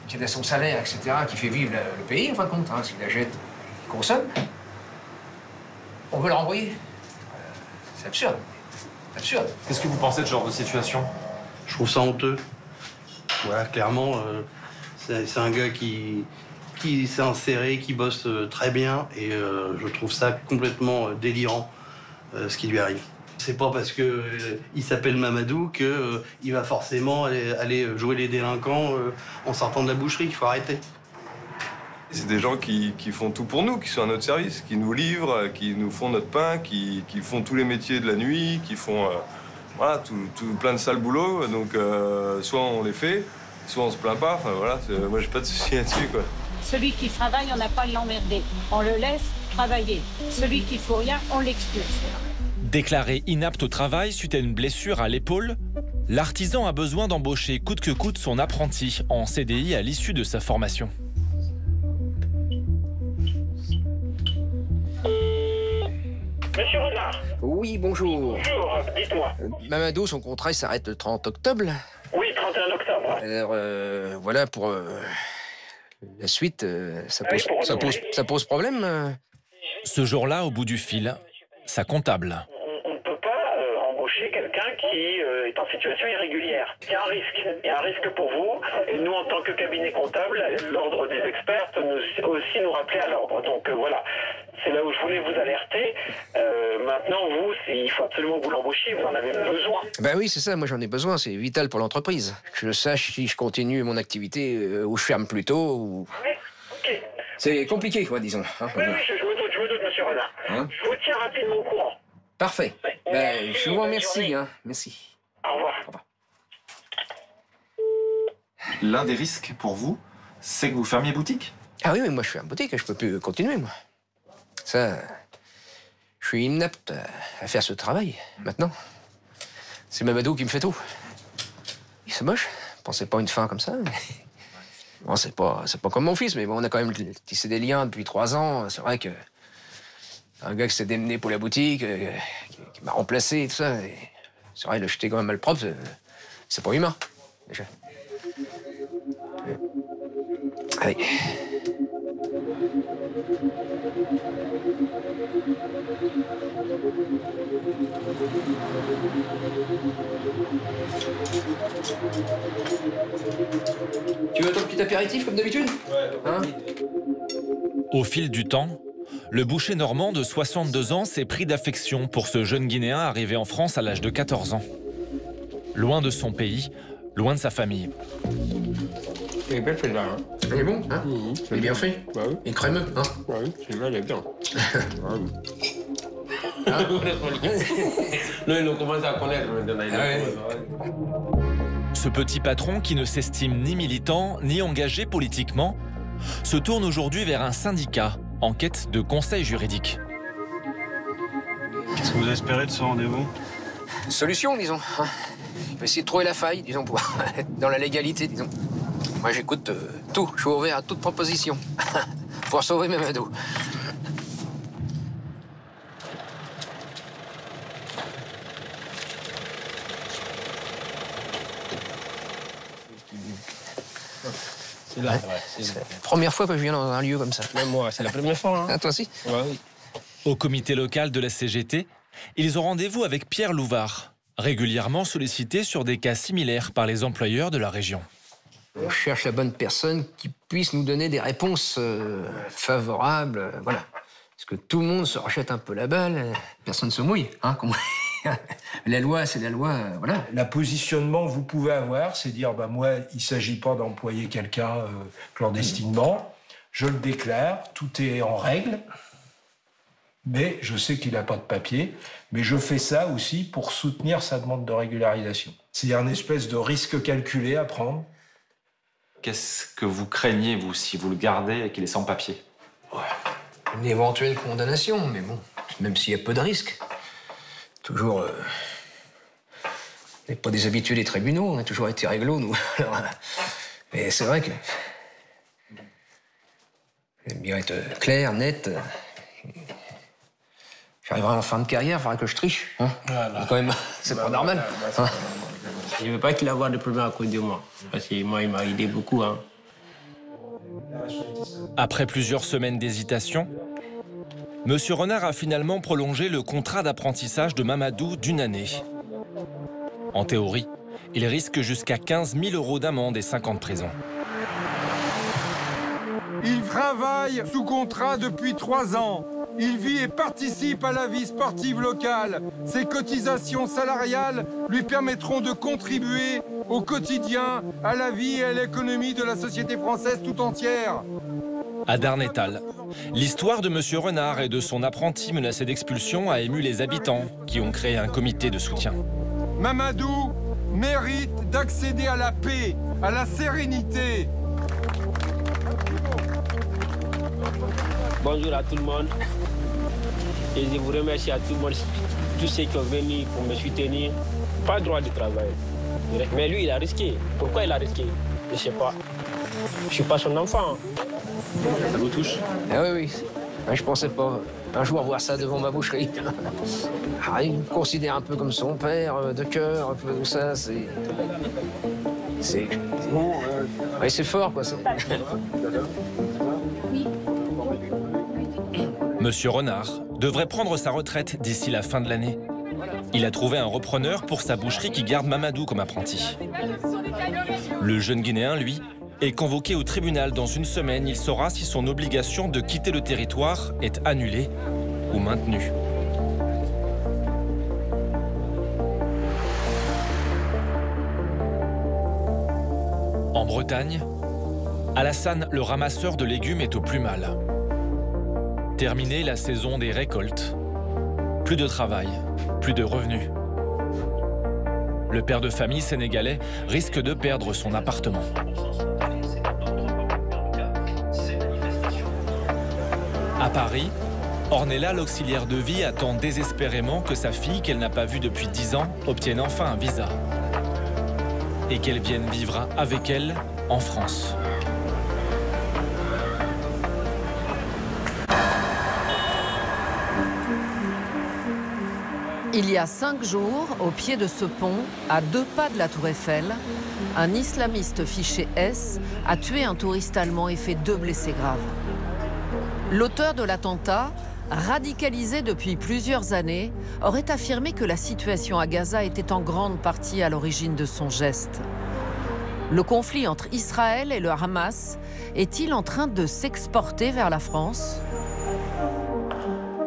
qu'il a son salaire, etc., qui fait vivre le pays, en fin de compte, hein, s'il achète, il consomme, on veut le renvoyer. C'est absurde. C'est absurde. Qu'est-ce que vous pensez de ce genre de situation? Je trouve ça honteux. Voilà, clairement, c'est un gars qui s'est inséré, qui bosse très bien, et je trouve ça complètement délirant, ce qui lui arrive. C'est pas parce qu'il s'appelle Mamadou qu'il va forcément aller jouer les délinquants en sortant de la boucherie. Il faut arrêter. C'est des gens qui font tout pour nous, qui sont à notre service, qui nous livrent, qui nous font notre pain, qui font tous les métiers de la nuit, qui font voilà, tout plein de sales boulots. Donc soit on les fait, soit on se plaint pas. Enfin, voilà, moi j'ai pas de souci là-dessus, quoi. Celui qui travaille, on n'a pas à l'emmerder. On le laisse travailler. Celui qui ne faut rien, on l'expulse. Déclaré inapte au travail suite à une blessure à l'épaule, l'artisan a besoin d'embaucher coûte que coûte son apprenti en CDI à l'issue de sa formation. Monsieur Renard. Oui, bonjour. Bonjour, dites-moi. Mamadou, son contrat il s'arrête le 30 octobre. Oui, 31 octobre. Alors, voilà, pour la suite, ça pose problème. Ce jour-là, au bout du fil, sa comptable. On ne peut pas embaucher quelqu'un qui est en situation irrégulière. Il y a un risque. Il y a un risque pour vous. Et nous, en tant que cabinet comptable, l'ordre des experts peut aussi nous rappeler à l'ordre. Donc voilà, c'est là où je voulais vous alerter. Maintenant, vous, il faut absolument que vous l'embauchiez. Vous en avez besoin. Ben oui, c'est ça. Moi, j'en ai besoin. C'est vital pour l'entreprise. Que je sache si je continue mon activité ou je ferme plus tôt. Ou... Oui, ok. C'est compliqué, quoi, disons. Hein, oui, je me doute, monsieur Renard. Hein? Je vous tiens rapidement au courant. Parfait. Ben, je vous remercie. Hein. Merci. Au revoir. Au revoir. L'un des risques pour vous, c'est que vous fermiez boutique? Ah oui, mais moi je ferme boutique, je peux plus continuer, moi. Ça, je suis inapte à faire ce travail, maintenant. C'est Mamadou qui me fait tout. C'est moche, pensez pas une fin comme ça, mais... Bon, c'est pas comme mon fils, mais bon, on a quand même tissé des liens depuis 3 ans. C'est vrai que un gars qui s'est démené pour la boutique, qui m'a remplacé et tout ça, c'est vrai, le jeter quand même mal propre, c'est pas humain, déjà. Allez. Tu veux ton petit apéritif comme d'habitude? Hein? Au fil du temps, le boucher normand de 62 ans s'est pris d'affection pour ce jeune Guinéen arrivé en France à l'âge de 14 ans. Loin de son pays, loin de sa famille. Il est bien fait là. Hein. Il est bon, hein? Il est bien fait. Bah oui. Il est crémeux, hein? Bah oui, celui-là, il est bien. Non, ils ont commencé à connaître maintenant. Ce petit patron, qui ne s'estime ni militant ni engagé politiquement, se tourne aujourd'hui vers un syndicat en quête de conseils juridiques. Qu'est-ce que vous espérez de ce rendez-vous? Une solution, disons. Hein. Je vais essayer de trouver la faille, disons, pour être dans la légalité, disons. Moi, j'écoute tout. Je suis ouvert à toute proposition pour sauver Mamadou. C'est là, c'est la première fois que je viens dans un lieu comme ça. Même moi, c'est la première fois. Hein. Ah, toi aussi? Ouais, oui. Au comité local de la CGT, ils ont rendez-vous avec Pierre Louvard, régulièrement sollicité sur des cas similaires par les employeurs de la région. On cherche la bonne personne qui puisse nous donner des réponses favorables, voilà. Parce que tout le monde se rachète un peu la balle, personne ne se mouille, hein, comme... La loi, c'est la loi, voilà. Le positionnement que vous pouvez avoir, c'est dire, bah, moi, il ne s'agit pas d'employer quelqu'un clandestinement, je le déclare, tout est en règle, mais je sais qu'il n'a pas de papier, mais je fais ça aussi pour soutenir sa demande de régularisation. C'est un espèce de risque calculé à prendre. Qu'est-ce que vous craignez, vous, si vous le gardez et qu'il est sans papier? Ouais. Une éventuelle condamnation, mais bon, même s'il y a peu de risques. Toujours... on n'est pas des habitués des tribunaux, on a toujours été réglo, nous. Alors, mais c'est vrai que... J'aime bien être clair, net. J'arriverai en fin de carrière, il faudra que je triche. Hein. Voilà. Quand même, c'est pas normal. Hein. Je ne veux pas qu'il ait de problème à cause de moi. Parce que moi, il m'a aidé beaucoup. Hein. Après plusieurs semaines d'hésitation, Monsieur Renard a finalement prolongé le contrat d'apprentissage de Mamadou d'1 année. En théorie, il risque jusqu'à 15 000 € d'amende et 5 ans de prison. Il travaille sous contrat depuis 3 ans. Il vit et participe à la vie sportive locale. Ses cotisations salariales lui permettront de contribuer au quotidien à la vie et à l'économie de la société française tout entière. À Darnétal, l'histoire de Monsieur Renard et de son apprenti menacé d'expulsion a ému les habitants qui ont créé un comité de soutien. Mamadou mérite d'accéder à la paix, à la sérénité. Bonjour à tout le monde. Et je vous remercie à tout le monde, tous ceux qui sont venus pour me soutenir. Pas le droit de travailler. Mais lui, il a risqué. Pourquoi il a risqué? Je ne sais pas. Je ne suis pas son enfant. Ça vous touche? Ah oui, oui. Je ne pensais pas un jour voir ça devant ma boucherie. Ah, il me considère un peu comme son père, de cœur, un peu tout ça. C'est ouais, c'est fort, quoi. Monsieur Renard devrait prendre sa retraite d'ici la fin de l'année. Il a trouvé un repreneur pour sa boucherie qui garde Mamadou comme apprenti. Le jeune Guinéen, lui, est convoqué au tribunal dans 1 semaine. Il saura si son obligation de quitter le territoire est annulée ou maintenue. En Bretagne, Alassane, le ramasseur de légumes, est au plus mal. Terminée la saison des récoltes. Plus de travail, plus de revenus. Le père de famille sénégalais risque de perdre son appartement. À Paris, Ornella, l'auxiliaire de vie, attend désespérément que sa fille, qu'elle n'a pas vue depuis 10 ans, obtienne enfin un visa. Et qu'elle vienne vivre avec elle en France. Il y a 5 jours, au pied de ce pont, à 2 pas de la Tour Eiffel, un islamiste fiché S a tué un touriste allemand et fait 2 blessés graves. L'auteur de l'attentat, radicalisé depuis plusieurs années, aurait affirmé que la situation à Gaza était en grande partie à l'origine de son geste. Le conflit entre Israël et le Hamas est-il en train de s'exporter vers la France ?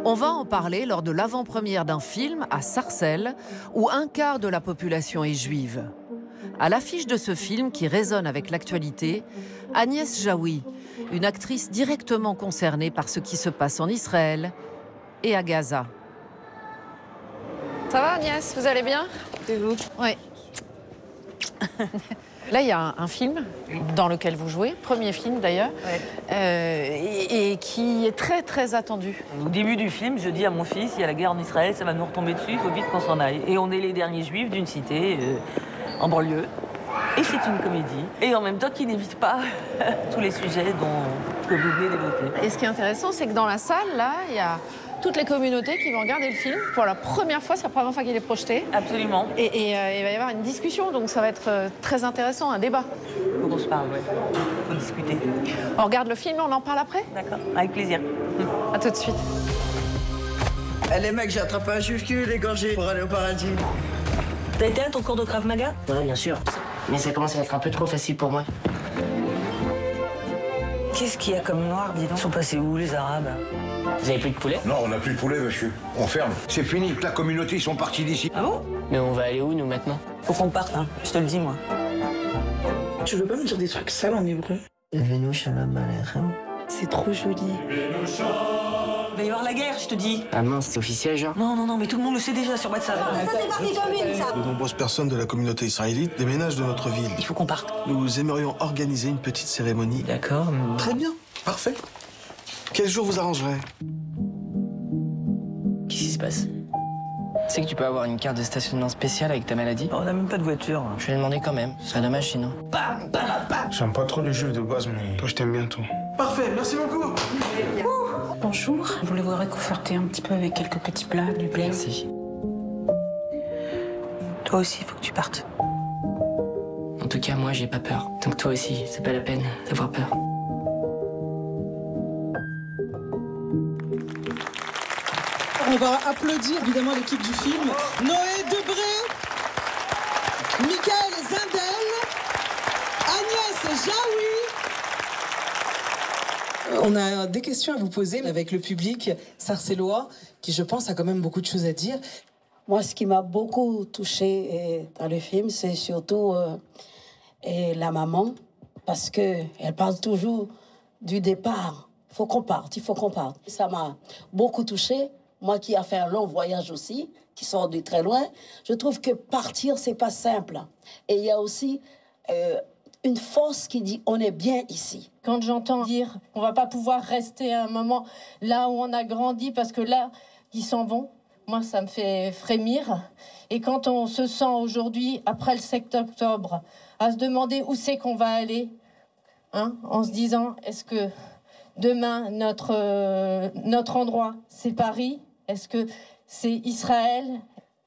On va en parler lors de l'avant-première d'un film à Sarcelles, où 1/4 de la population est juive. À l'affiche de ce film qui résonne avec l'actualité, Agnès Jaoui, une actrice directement concernée par ce qui se passe en Israël et à Gaza. Ça va Agnès, vous allez bien? C'est vous? Oui. Là, il y a un film dans lequel vous jouez, premier film d'ailleurs, et qui est très très attendu. Au début du film, je dis à mon fils, il y a la guerre en Israël, ça va nous retomber dessus, il faut vite qu'on s'en aille. Et on est les derniers juifs d'une cité en banlieue. Et c'est une comédie. Et en même temps, qui n'évite pas tous les sujets que vous venez d'évoquer. Et ce qui est intéressant, c'est que dans la salle, là, il y a toutes les communautés qui vont regarder le film pour la première fois, c'est la première fois qu'il est projeté. Absolument. Et il va y avoir une discussion, donc ça va être très intéressant, un débat. Faut qu'on se parle, ouais. Faut discuter. On regarde le film, on en parle après? D'accord, avec plaisir. À tout de suite. Les mecs, j'ai attrapé un juif qui veut l'égorger pour aller au paradis. T'as été à ton cours de Krav Maga? Ouais, bien sûr. Mais ça commence à être un peu trop facile pour moi. Qu'est-ce qu'il y a comme noir, dis donc? Ils sont passés où, les Arabes? Vous avez plus de poulet? Non, on n'a plus de poulet, monsieur. On ferme. C'est fini, toute la communauté, ils sont partis d'ici. Ah bon? Mais on va aller où, nous, maintenant? Faut qu'on parte, hein. Je te le dis, moi. Tu veux pas me dire des trucs sales en hébreu? C'est trop joli. Il va y avoir la guerre, je te dis. Ah mince, c'est officiel, genre? Non, mais tout le monde le sait déjà sur WhatsApp. Ça, c'est parti comme une, ça. De nombreuses personnes de la communauté israélite déménagent de notre ville. Il faut qu'on parte. Nous aimerions organiser une petite cérémonie. D'accord. Très bien, parfait. Quel jour vous arrangerez? Qu'est-ce qui se passe? Tu sais que tu peux avoir une carte de stationnement spéciale avec ta maladie? On n'a même pas de voiture. Je vais demander quand même, ce serait dommage sinon. J'aime pas trop les juifs de base, mais toi je t'aime bien tout. Parfait, merci beaucoup. Bonjour, je voulais vous réconforter un petit peu avec quelques petits plats, du blé. Merci. Toi aussi, il faut que tu partes. En tout cas, moi, j'ai pas peur. Donc toi aussi, c'est pas la peine d'avoir peur. On va applaudir évidemment l'équipe du film. Noé Debré, Michael Zindel, Agnès Jaoui. On a des questions à vous poser avec le public sarcellois qui, je pense, a quand même beaucoup de choses à dire. Moi, ce qui m'a beaucoup touchée dans le film, c'est surtout la maman, parce qu'elle parle toujours du départ. Il faut qu'on parte. Ça m'a beaucoup touchée. Moi qui ai fait un long voyage aussi, qui sort de très loin, je trouve que partir, c'est pas simple. Et il y a aussi une force qui dit on est bien ici. Quand j'entends dire qu'on va pas pouvoir rester un moment là où on a grandi parce que là, ils s'en vont, moi, ça me fait frémir. Et quand on se sent aujourd'hui, après le 7 octobre, à se demander où c'est qu'on va aller, hein, en se disant, est-ce que demain, notre endroit, c'est Paris? Est-ce que c'est Israël?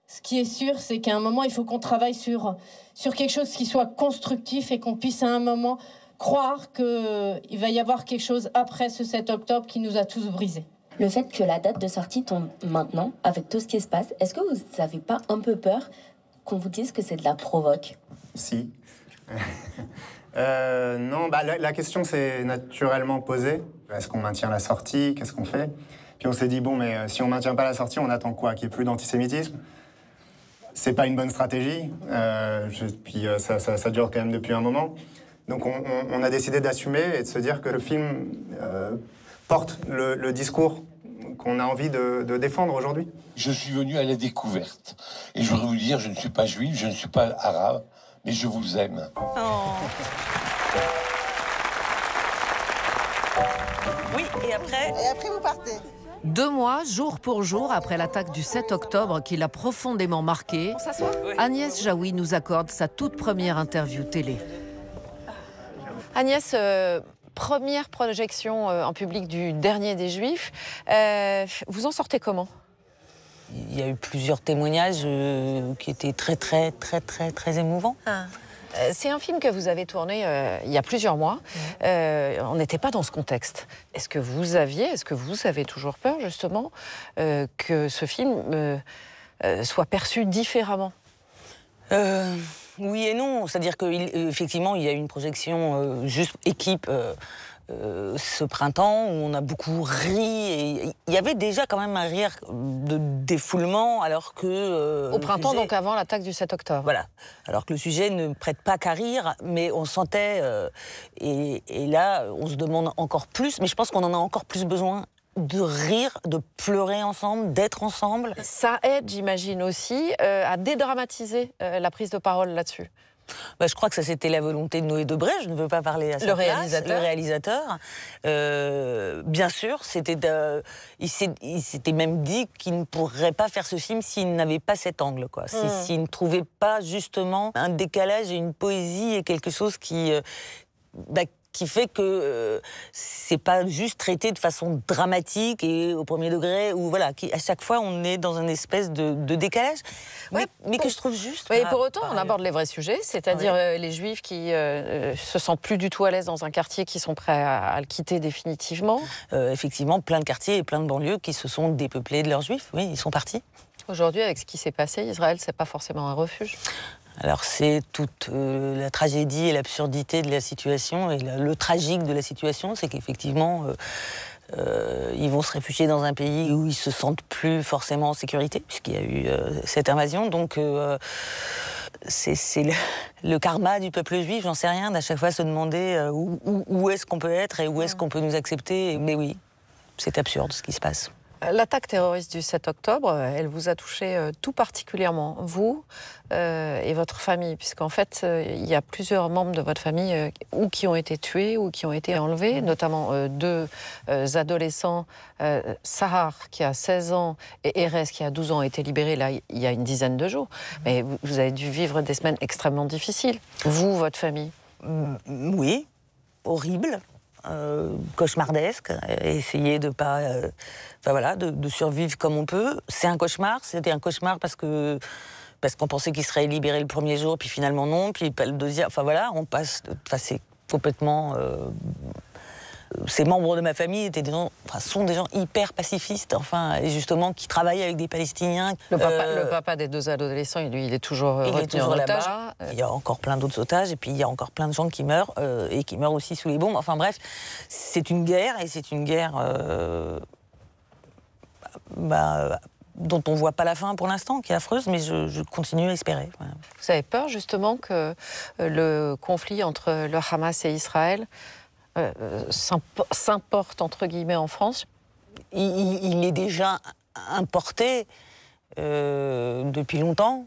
Ce qui est sûr, c'est qu'à un moment, il faut qu'on travaille sur quelque chose qui soit constructif et qu'on puisse à un moment croire qu'il va y avoir quelque chose après ce 7 octobre qui nous a tous brisés. Le fait que la date de sortie tombe maintenant, avec tout ce qui se passe, est-ce que vous n'avez pas un peu peur qu'on vous dise que c'est de la provoque? Si. Non, la question s'est naturellement posée. Est-ce qu'on maintient la sortie? Qu'est-ce qu'on fait? Puis on s'est dit, bon, mais si on ne maintient pas la sortie, on attend quoi? Qu'il n'y ait plus d'antisémitisme? C'est pas une bonne stratégie. Puis ça dure quand même depuis un moment. Donc on a décidé d'assumer et de se dire que le film porte le discours qu'on a envie de défendre aujourd'hui. Je suis venu à la découverte. Et je voudrais vous dire, je ne suis pas juif, je ne suis pas arabe, mais je vous aime. Oui, et après? Et après, vous partez. 2 mois, jour pour jour, après l'attaque du 7 octobre qui l'a profondément marqué, Agnès Jaoui nous accorde sa toute première interview télé. Agnès, première projection en public du Dernier des Juifs. Vous en sortez comment? Il y a eu plusieurs témoignages qui étaient très émouvants. C'est un film que vous avez tourné il y a plusieurs mois. On n'était pas dans ce contexte. Est-ce que vous avez toujours peur, justement, que ce film soit perçu différemment? Oui et non. C'est-à-dire qu'effectivement, il y a eu une projection juste équipe ce printemps où on a beaucoup ri. Et il y avait déjà quand même un rire de défoulement alors que... Au printemps, donc avant l'attaque du 7 octobre. Voilà. Alors que le sujet ne prête pas qu'à rire, mais on sentait... et là, on se demande encore plus, mais je pense qu'on en a encore plus besoin de rire, de pleurer ensemble, d'être ensemble. Ça aide, j'imagine aussi, à dédramatiser la prise de parole là-dessus. Bah, je crois que ça, c'était la volonté de Noé Debré. Je ne veux pas parler à sa place. Le réalisateur. Bien sûr, il s'était même dit qu'il ne pourrait pas faire ce film s'il n'avait pas cet angle, quoi. S'il ne trouvait pas justement un décalage et une poésie et quelque chose qui fait que c'est pas juste traité de façon dramatique et au premier degré, ou voilà, à chaque fois on est dans une espèce de décalage, mais que je trouve juste. Et pour autant, on aborde les vrais sujets, c'est-à-dire les Juifs qui se sentent plus du tout à l'aise dans un quartier, qui sont prêts à le quitter définitivement. Effectivement, plein de quartiers et plein de banlieues qui se sont dépeuplés de leurs Juifs. Oui, ils sont partis. Aujourd'hui, avec ce qui s'est passé, Israël, c'est pas forcément un refuge. Alors c'est toute la tragédie et l'absurdité de la situation, et le tragique de la situation, c'est qu'effectivement, ils vont se réfugier dans un pays où ils se sentent plus forcément en sécurité, puisqu'il y a eu cette invasion. Donc c'est le karma du peuple juif, j'en sais rien, d'à chaque fois se demander où est-ce qu'on peut être et où est-ce qu'on peut nous accepter. Mais oui, c'est absurde ce qui se passe. L'attaque terroriste du 7 octobre, elle vous a touché tout particulièrement, vous et votre famille, puisqu'en fait, il y a plusieurs membres de votre famille ou qui ont été tués ou qui ont été enlevés, notamment deux adolescents, Sahar, qui a 16 ans, et Erez, qui a 12 ans, ont été libérés là, il y a une dizaine de jours. Mais vous avez dû vivre des semaines extrêmement difficiles, vous, votre famille. Oui, horrible. Cauchemardesque, essayer de pas, de survivre comme on peut. C'est un cauchemar. C'était un cauchemar parce qu'on pensait qu'il serait libéré le premier jour, puis finalement non, puis le deuxième. On passe. C'est complètement. Ces membres de ma famille sont des gens hyper pacifistes, et justement qui travaillent avec des Palestiniens. Le papa des deux adolescents, lui, il est toujours retenu en otage. Il y a encore plein d'autres otages, et puis il y a encore plein de gens qui meurent, et qui meurent aussi sous les bombes. Enfin bref, c'est une guerre, et c'est une guerre dont on ne voit pas la fin pour l'instant, qui est affreuse, mais je continue à espérer. Voilà. Vous avez peur justement que le conflit entre le Hamas et Israël s'importe entre guillemets en France? Il est déjà importé depuis longtemps,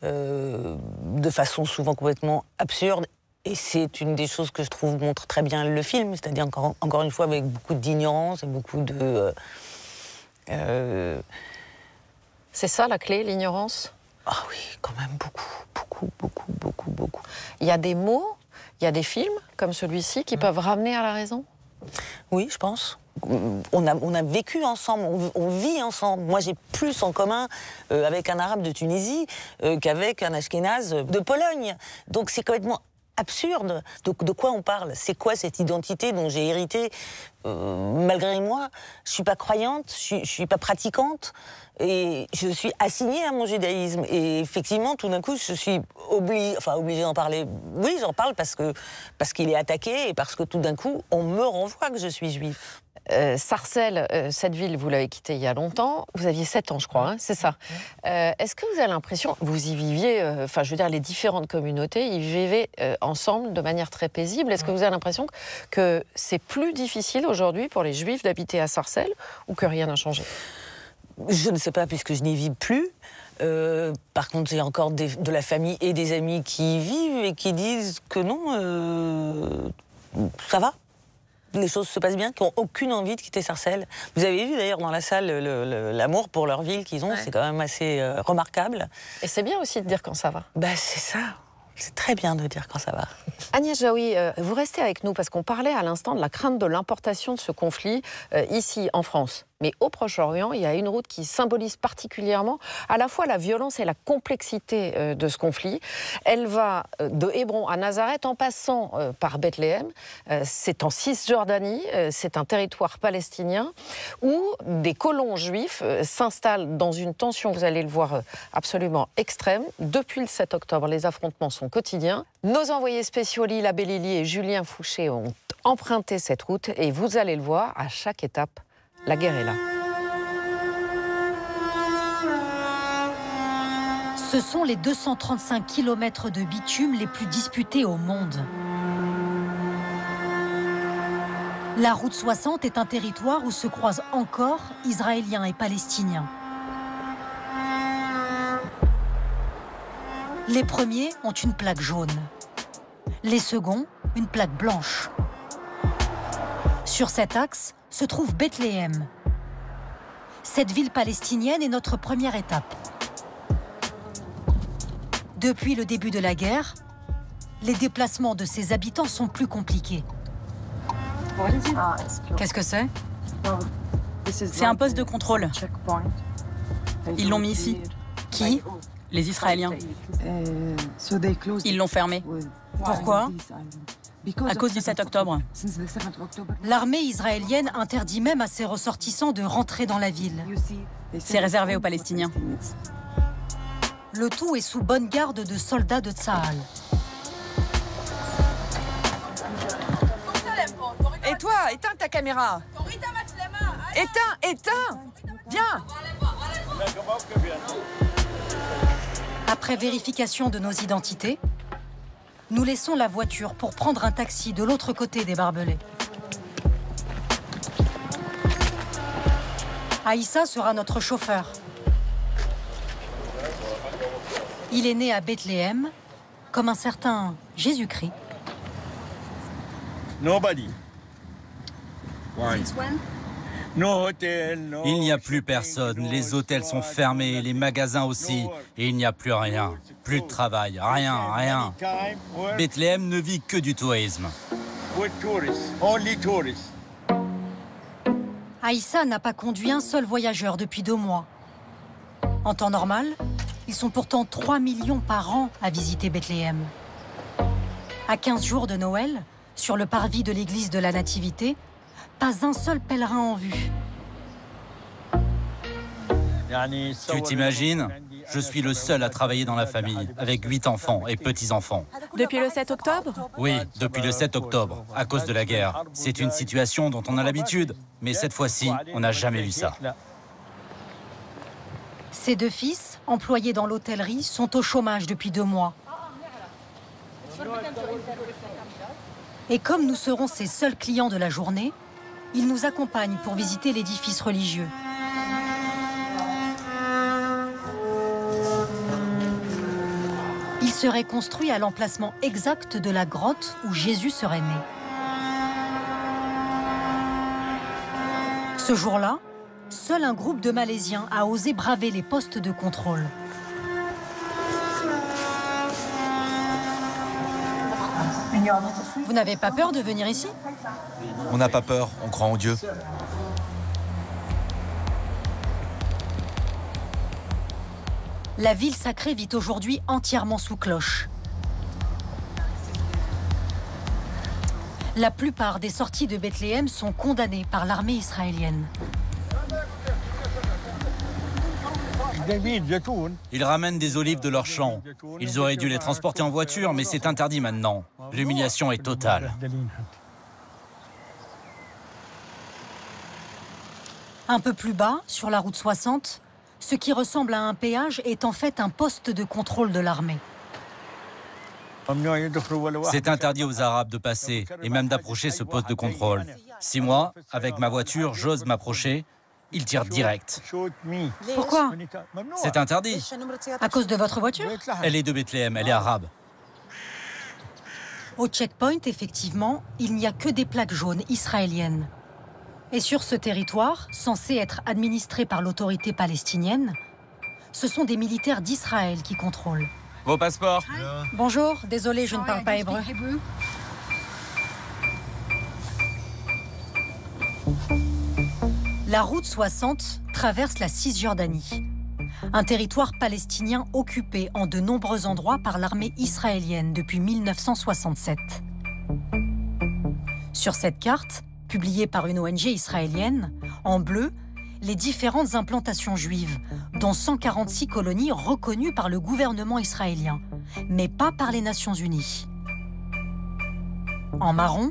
de façon souvent complètement absurde, et c'est une des choses que je trouve montre très bien le film, c'est-à-dire encore une fois avec beaucoup d'ignorance et beaucoup de... C'est ça la clé, l'ignorance? Ah oui, quand même beaucoup. Il y a des mots, il y a des films comme celui-ci qui peuvent ramener à la raison? Oui, je pense. On a vécu ensemble, on vit ensemble. Moi, j'ai plus en commun avec un arabe de Tunisie qu'avec un ashkénaze de Pologne. Donc c'est complètement absurde. De quoi on parle? C'est quoi cette identité dont j'ai hérité malgré moi? Je suis pas croyante, je suis pas pratiquante, et je suis assignée à mon judaïsme. Et effectivement, tout d'un coup, je suis obligée d'en parler. Oui, j'en parle parce qu'il est attaqué, et parce que tout d'un coup, on me renvoie que je suis juive. Sarcelles, cette ville, vous l'avez quittée il y a longtemps. Vous aviez 7 ans, je crois, hein, c'est ça. Est-ce que vous avez l'impression, vous y viviez, les différentes communautés, ils vivaient ensemble de manière très paisible. Est-ce que vous avez l'impression que c'est plus difficile aujourd'hui pour les Juifs d'habiter à Sarcelles, ou que rien n'a changé? Je ne sais pas, puisque je n'y vis plus. Par contre, j'ai encore de la famille et des amis qui y vivent et qui disent que non, ça va. Les choses se passent bien, qui n'ont aucune envie de quitter Sarcelles. Vous avez vu d'ailleurs dans la salle l'amour pour leur ville qu'ils ont, ouais. C'est quand même assez remarquable. Et c'est bien aussi de dire quand ça va. C'est ça. C'est très bien de dire quand ça va. Agnès Jaoui, vous restez avec nous parce qu'on parlait à l'instant de la crainte de l'importation de ce conflit ici en France. Mais au Proche-Orient, il y a une route qui symbolise particulièrement à la fois la violence et la complexité de ce conflit. Elle va de Hébron à Nazareth en passant par Bethléem. C'est en Cisjordanie, c'est un territoire palestinien où des colons juifs s'installent dans une tension, vous allez le voir, absolument extrême. Depuis le 7 octobre, les affrontements sont quotidiens. Nos envoyés spéciaux Lila Bellili et Julien Fouché ont emprunté cette route et vous allez le voir, à chaque étape, la guerre est là. Ce sont les 235 km de bitume les plus disputés au monde. La route 60 est un territoire où se croisent encore Israéliens et Palestiniens. Les premiers ont une plaque jaune. Les seconds, une plaque blanche. Sur cet axe se trouve Bethléem. Cette ville palestinienne est notre première étape. Depuis le début de la guerre, les déplacements de ses habitants sont plus compliqués. Qu'est-ce que c'est? C'est un poste de contrôle. Ils l'ont mis ici. Qui? Les Israéliens. Ils l'ont fermé. Pourquoi? À cause du 7 octobre. L'armée israélienne interdit même à ses ressortissants de rentrer dans la ville. C'est réservé aux Palestiniens. Le tout est sous bonne garde de soldats de Tsahal. Et toi, éteins ta caméra. Éteins. Viens. Après vérification de nos identités, nous laissons la voiture pour prendre un taxi de l'autre côté des barbelés. Aïssa sera notre chauffeur. Il est né à Bethléem, comme un certain Jésus-Christ. Nobody. Il n'y a plus personne, les hôtels sont fermés, les magasins aussi, et il n'y a plus rien. Plus de travail, rien. Bethléem ne vit que du tourisme. Aïssa n'a pas conduit un seul voyageur depuis 2 mois. En temps normal, ils sont pourtant 3 millions par an à visiter Bethléem. À 15 jours de Noël, sur le parvis de l'église de la Nativité, pas un seul pèlerin en vue. Tu t'imagines? Je suis le seul à travailler dans la famille, avec 8 enfants et petits-enfants. Depuis le 7 octobre? Oui, depuis le 7 octobre, à cause de la guerre. C'est une situation dont on a l'habitude, mais cette fois-ci, on n'a jamais vu ça. Ses 2 fils, employés dans l'hôtellerie, sont au chômage depuis 2 mois. Et comme nous serons ses seuls clients de la journée, ils nous accompagnent pour visiter l'édifice religieux. Il serait construit à l'emplacement exact de la grotte où Jésus serait né. Ce jour-là, seul un groupe de Malaisiens a osé braver les postes de contrôle. Vous n'avez pas peur de venir ici? On n'a pas peur, on croit en Dieu. La ville sacrée vit aujourd'hui entièrement sous cloche. La plupart des sorties de Bethléem sont condamnées par l'armée israélienne. Ils ramènent des olives de leurs champs. Ils auraient dû les transporter en voiture, mais c'est interdit maintenant. L'humiliation est totale. Un peu plus bas, sur la route 60, ce qui ressemble à un péage est en fait un poste de contrôle de l'armée. C'est interdit aux Arabes de passer et même d'approcher ce poste de contrôle. Si moi, avec ma voiture, j'ose m'approcher, ils tirent direct. Pourquoi? C'est interdit. À cause de votre voiture? Elle est de Bethléem, elle est arabe. Au checkpoint, effectivement, il n'y a que des plaques jaunes israéliennes. Et sur ce territoire, censé être administré par l'autorité palestinienne, ce sont des militaires d'Israël qui contrôlent. Vos passeports. Bonjour, désolé, je ne parle pas hébreu. La route 60 traverse la Cisjordanie, un territoire palestinien occupé en de nombreux endroits par l'armée israélienne depuis 1967. Sur cette carte, publiée par une ONG israélienne, en bleu, les différentes implantations juives, dont 146 colonies reconnues par le gouvernement israélien, mais pas par les Nations Unies. En marron,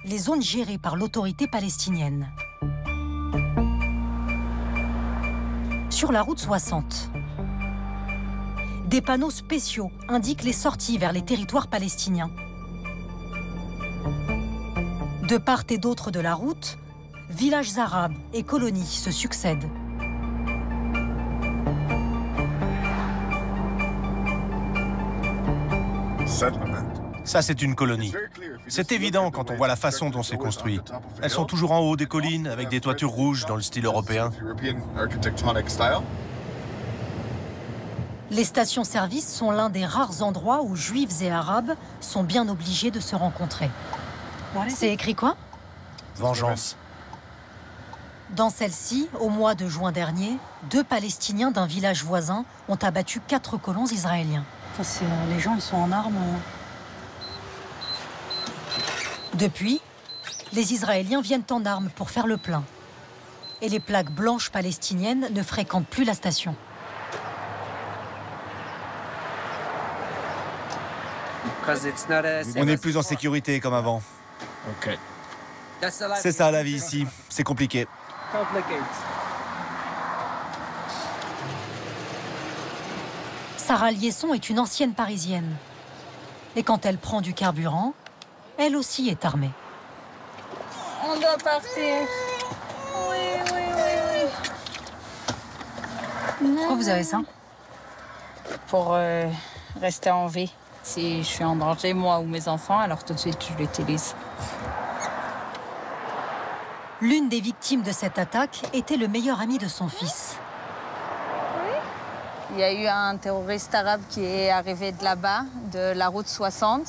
les zones gérées par l'autorité palestinienne. Sur la route 60, des panneaux spéciaux indiquent les sorties vers les territoires palestiniens. De part et d'autre de la route, villages arabes et colonies se succèdent. Ça, c'est une colonie. C'est évident quand on voit la façon dont c'est construit. Elles sont toujours en haut des collines, avec des toitures rouges dans le style européen. Les stations-service sont l'un des rares endroits où juifs et arabes sont bien obligés de se rencontrer. C'est écrit quoi? Vengeance. Dans celle-ci, au mois de juin dernier, 2 Palestiniens d'un village voisin ont abattu 4 colons israéliens. Les gens, ils sont en armes. Depuis, les Israéliens viennent en armes pour faire le plein. Et les plaques blanches palestiniennes ne fréquentent plus la station. On n'est plus en sécurité comme avant. C'est ça la vie ici, c'est compliqué. Sarah Liesson est une ancienne Parisienne. Et quand elle prend du carburant, elle aussi est armée. On doit partir. Oui. Pourquoi vous avez ça? Pour rester en vie. Si je suis en danger, moi ou mes enfants, alors tout de suite je l'utilise. L'une des victimes de cette attaque était le meilleur ami de son fils. Il y a eu un terroriste arabe qui est arrivé de là-bas, de la route 60.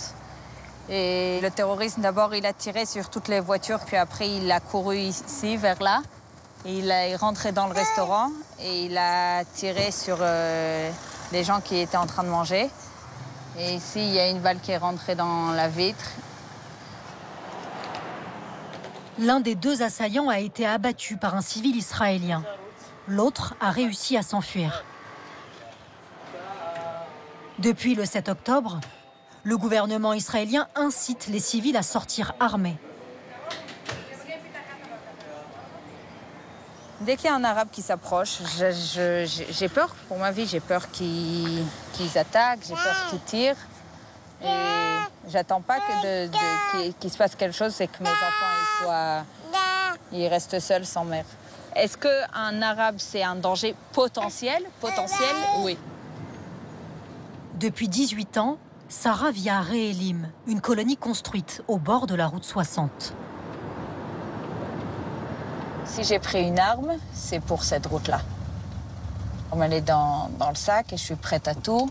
Et le terroriste, d'abord, il a tiré sur toutes les voitures, puis après, il a couru ici, vers là. Et il est rentré dans le restaurant et il a tiré sur les gens qui étaient en train de manger. Et ici, il y a une balle qui est rentrée dans la vitre. L'un des 2 assaillants a été abattu par un civil israélien. L'autre a réussi à s'enfuir. Depuis le 7 octobre, le gouvernement israélien incite les civils à sortir armés. Dès qu'il y a un arabe qui s'approche, j'ai peur pour ma vie. J'ai peur qu'ils attaquent, j'ai peur qu'ils tirent. Et j'attends pas qu'il se passe quelque chose, c'est que mes enfants ils restent seuls sans mère. Est-ce qu'un arabe, c'est un danger potentiel? Potentiel, oui. Depuis 18 ans, Sarah vit à Réélim, une colonie construite au bord de la route 60. Si j'ai pris une arme, c'est pour cette route-là. On me met dans le sac et je suis prête à tout.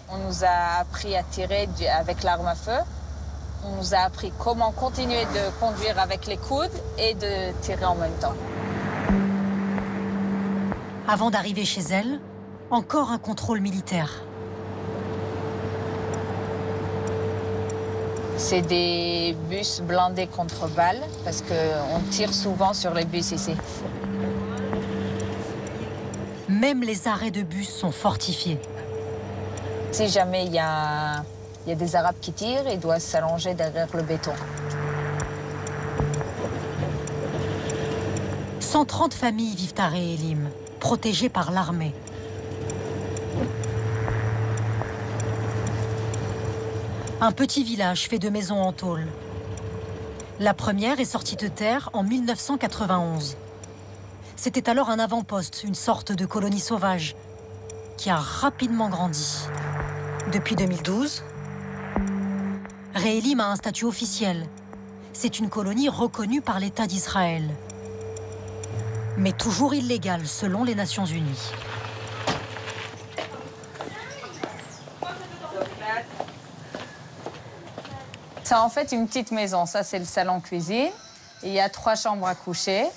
On nous a appris à tirer avec l'arme à feu. On nous a appris comment continuer de conduire avec les coudes et de tirer en même temps. Avant d'arriver chez elle, encore un contrôle militaire. C'est des bus blindés contre balles, parce qu'on tire souvent sur les bus ici. Même les arrêts de bus sont fortifiés. Si jamais il y a des Arabes qui tirent, ils doivent s'allonger derrière le béton. 130 familles vivent à Réélim, protégées par l'armée. Un petit village fait de maisons en tôle. La première est sortie de terre en 1991. C'était alors un avant-poste, une sorte de colonie sauvage, qui a rapidement grandi. Depuis 2012, Réélim a un statut officiel. C'est une colonie reconnue par l'État d'Israël, mais toujours illégale selon les Nations Unies. C'est en fait une petite maison. Ça, c'est le salon-cuisine. Il y a 3 chambres à coucher.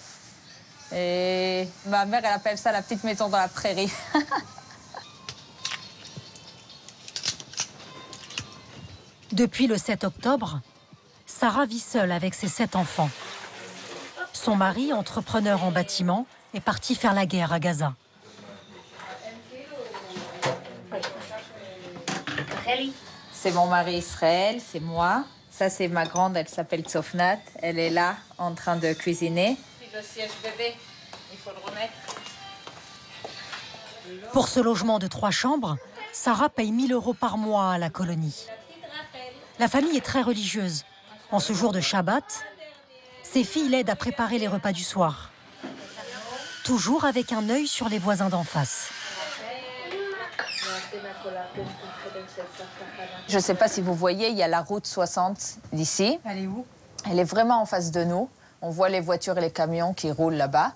Et ma mère, elle appelle ça la petite maison dans la prairie. Depuis le 7 octobre, Sarah vit seule avec ses 7 enfants. Son mari, entrepreneur en bâtiment, est parti faire la guerre à Gaza. C'est mon mari Israël, c'est moi. Ça, c'est ma grande, elle s'appelle Tsofnat. Elle est là, en train de cuisiner. Le siège bébé, il faut le remettre. Pour ce logement de 3 chambres, Sarah paye 1 000 € par mois à la colonie. La famille est très religieuse. En ce jour de Shabbat, ses filles l'aident à préparer les repas du soir. Toujours avec un œil sur les voisins d'en face. Je ne sais pas si vous voyez, il y a la route 60 d'ici. Elle est où? Elle est vraiment en face de nous. On voit les voitures et les camions qui roulent là-bas.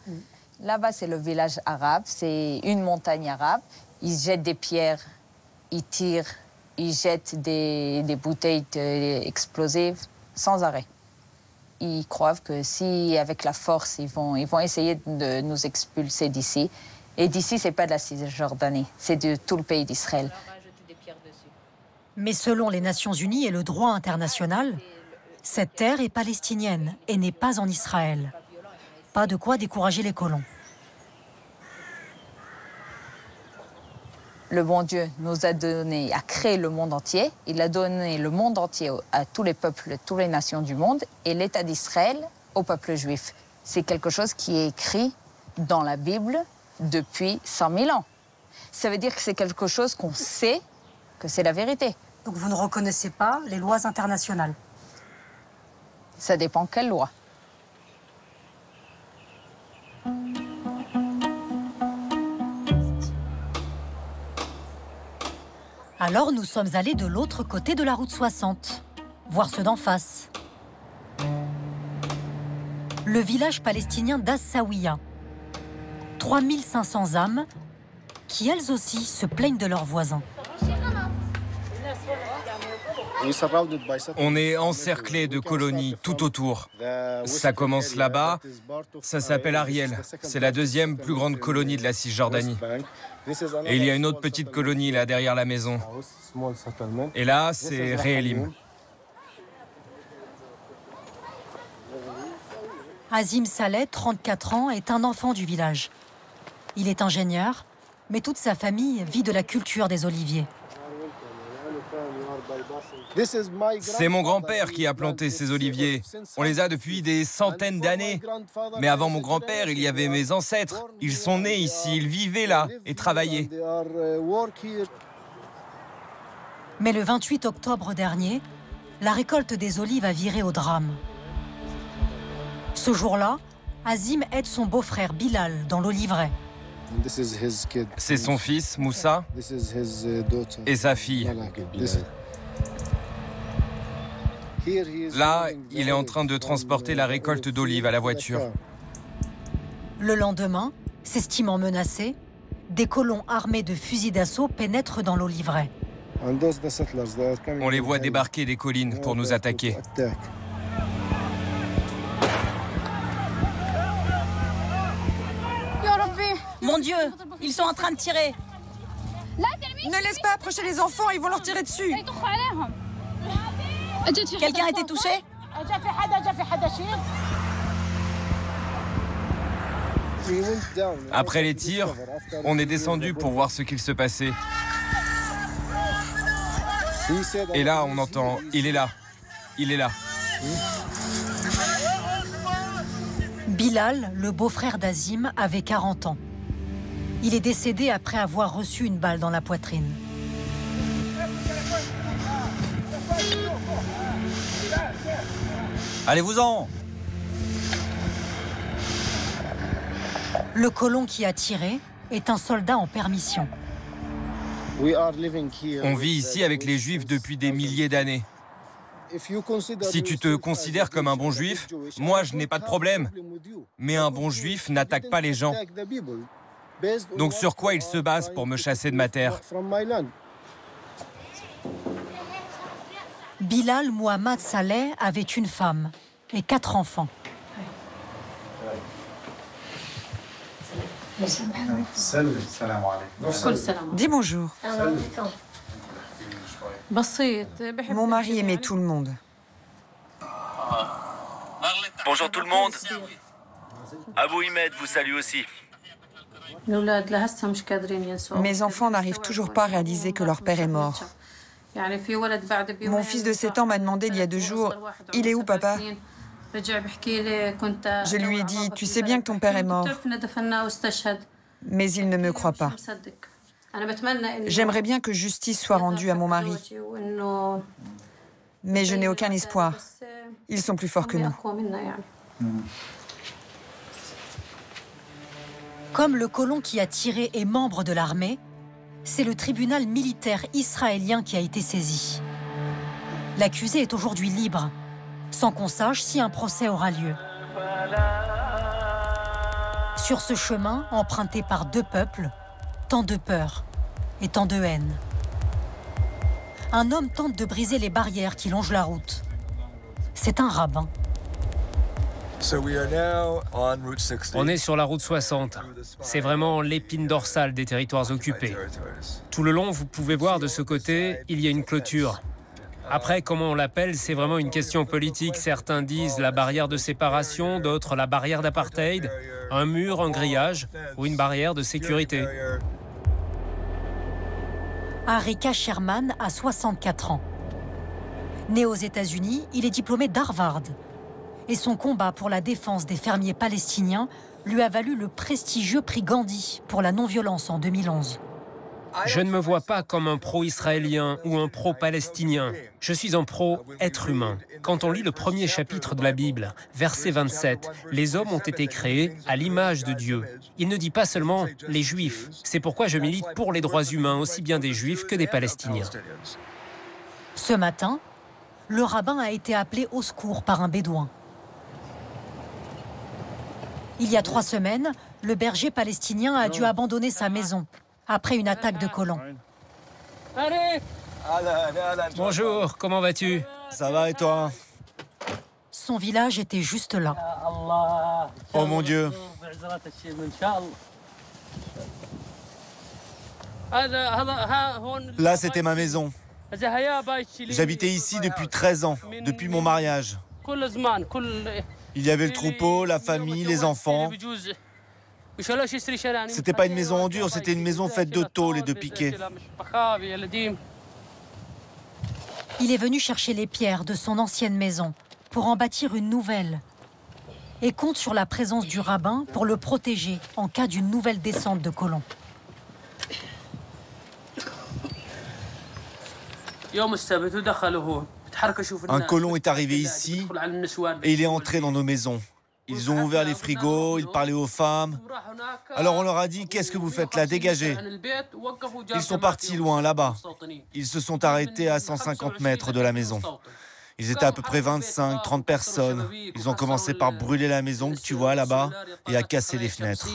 Là-bas, c'est le village arabe. C'est une montagne arabe. Ils jettent des pierres, ils tirent, ils jettent des bouteilles explosives sans arrêt. Ils croient que si, avec la force, ils vont essayer de nous expulser d'ici. Et d'ici, ce n'est pas de la Cisjordanie, c'est de tout le pays d'Israël. Mais selon les Nations Unies et le droit international, cette terre est palestinienne et n'est pas en Israël. Pas de quoi décourager les colons. Le bon Dieu nous a donné, a créé le monde entier. Il a donné le monde entier à tous les peuples, toutes les nations du monde, et l'État d'Israël au peuple juif. C'est quelque chose qui est écrit dans la Bible depuis 100 000 ans. Ça veut dire que c'est quelque chose qu'on sait que c'est la vérité. Donc vous ne reconnaissez pas les lois internationales? Ça dépend quelle loi. Alors nous sommes allés de l'autre côté de la route 60, voir ceux d'en face. Le village palestinien d'Assaouia. 3500 âmes qui, elles aussi, se plaignent de leurs voisins. On est encerclé de colonies tout autour. Ça commence là-bas, ça s'appelle Ariel. C'est la 2e plus grande colonie de la Cisjordanie. Et il y a une autre petite colonie là derrière la maison. Et là, c'est Réélim. Azim Saleh, 34 ans, est un enfant du village. Il est ingénieur, mais toute sa famille vit de la culture des oliviers. C'est mon grand-père qui a planté ces oliviers. On les a depuis des centaines d'années. Mais avant mon grand-père, il y avait mes ancêtres. Ils sont nés ici, ils vivaient là et travaillaient. Mais le 28 octobre dernier, la récolte des olives a viré au drame. Ce jour-là, Azim aide son beau-frère Bilal dans l'oliveraie. C'est son fils, Moussa, et sa fille. Là, il est en train de transporter la récolte d'olives à la voiture. Le lendemain, s'estimant menacés, des colons armés de fusils d'assaut pénètrent dans l'oliveraie. On les voit débarquer des collines pour nous attaquer. Mon Dieu, ils sont en train de tirer. Ne laisse pas approcher les enfants, ils vont leur tirer dessus. Quelqu'un a été touché? Après les tirs, on est descendu pour voir ce qu'il se passait. Et là, on entend « Il est là, il est là ». Bilal, le beau-frère d'Azim, avait 40 ans. Il est décédé après avoir reçu une balle dans la poitrine. Allez-vous-en! Le colon qui a tiré est un soldat en permission. On vit ici avec les Juifs depuis des milliers d'années. Si tu te considères comme un bon Juif, moi je n'ai pas de problème. Mais un bon Juif n'attaque pas les gens. Donc sur quoi il se base pour me chasser de ma terre? Bilal Mohamed Saleh avait une femme et 4 enfants. Dis bonjour. Mon mari aimait tout le monde. Bonjour tout le monde. Abou Imed vous salue aussi. Mes enfants n'arrivent toujours pas à réaliser que leur père est mort. Mon fils de 7 ans m'a demandé il y a 2 jours, « Il est où, papa ?» Je lui ai dit, « Tu sais bien que ton père est mort. » Mais il ne me croit pas. J'aimerais bien que justice soit rendue à mon mari. Mais je n'ai aucun espoir. Ils sont plus forts que nous. Comme le colon qui a tiré est membre de l'armée, c'est le tribunal militaire israélien qui a été saisi. L'accusé est aujourd'hui libre, sans qu'on sache si un procès aura lieu. Sur ce chemin, emprunté par 2 peuples, tant de peur et tant de haine. Un homme tente de briser les barrières qui longent la route. C'est un rabbin. On est sur la route 60. C'est vraiment l'épine dorsale des territoires occupés. Tout le long, vous pouvez voir de ce côté, il y a une clôture. Après, comment on l'appelle, c'est vraiment une question politique. Certains disent la barrière de séparation, d'autres la barrière d'apartheid, un mur, un grillage ou une barrière de sécurité. Arika Sherman a 64 ans. Né aux États-Unis, il est diplômé d'Harvard. Et son combat pour la défense des fermiers palestiniens lui a valu le prestigieux prix Gandhi pour la non-violence en 2011. Je ne me vois pas comme un pro-israélien ou un pro-palestinien. Je suis un pro-être humain. Quand on lit le premier chapitre de la Bible, verset 27, les hommes ont été créés à l'image de Dieu. Il ne dit pas seulement les Juifs. C'est pourquoi je milite pour les droits humains, aussi bien des Juifs que des Palestiniens. Ce matin, le rabbin a été appelé au secours par un bédouin. Il y a 3 semaines, le berger palestinien a dû abandonner sa maison après une attaque de colons. Bonjour, comment vas-tu? Ça va et toi? Son village était juste là. Oh mon Dieu! Là, c'était ma maison. J'habitais ici depuis 13 ans, depuis mon mariage. Il y avait le troupeau, la famille, les enfants. C'était pas une maison en dur, c'était une maison faite de tôle et de piquets. Il est venu chercher les pierres de son ancienne maison pour en bâtir une nouvelle et compte sur la présence du rabbin pour le protéger en cas d'une nouvelle descente de colons. Un colon est arrivé ici et il est entré dans nos maisons. Ils ont ouvert les frigos, ils parlaient aux femmes. Alors on leur a dit, qu'est-ce que vous faites là? Dégagez. Ils sont partis loin, là-bas. Ils se sont arrêtés à 150 mètres de la maison. Ils étaient à peu près 25, 30 personnes. Ils ont commencé par brûler la maison que tu vois là-bas et à casser les fenêtres.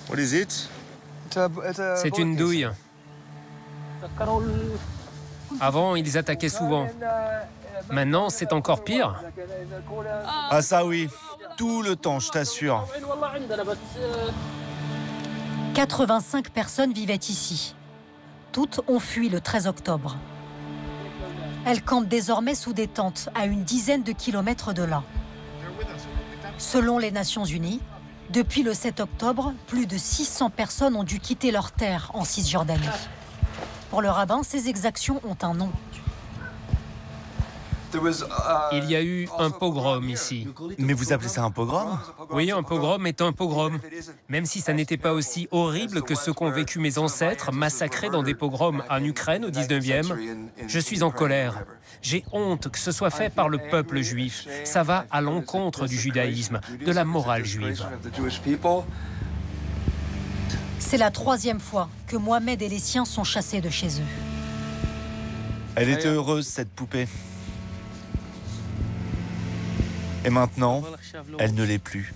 What is it? C'est une douille. Avant, ils attaquaient souvent. Maintenant, c'est encore pire. Ah ça oui, tout le temps, je t'assure. 85 personnes vivaient ici. Toutes ont fui le 13 octobre. Elles campent désormais sous des tentes à une dizaine de kilomètres de là. Selon les Nations Unies, depuis le 7 octobre, plus de 600 personnes ont dû quitter leur terre en Cisjordanie. Pour le rabbin, ces exactions ont un nom. Il y a eu un pogrom ici. Mais vous appelez ça un pogrom? Oui, un pogrom est un pogrom. Même si ça n'était pas aussi horrible que ce qu'ont vécu mes ancêtres, massacrés dans des pogroms en Ukraine au 19e, je suis en colère. J'ai honte que ce soit fait par le peuple juif. Ça va à l'encontre du judaïsme, de la morale juive. C'est la 3e fois que Mohamed et les siens sont chassés de chez eux. Elle était heureuse, cette poupée. Et maintenant, elle ne l'est plus.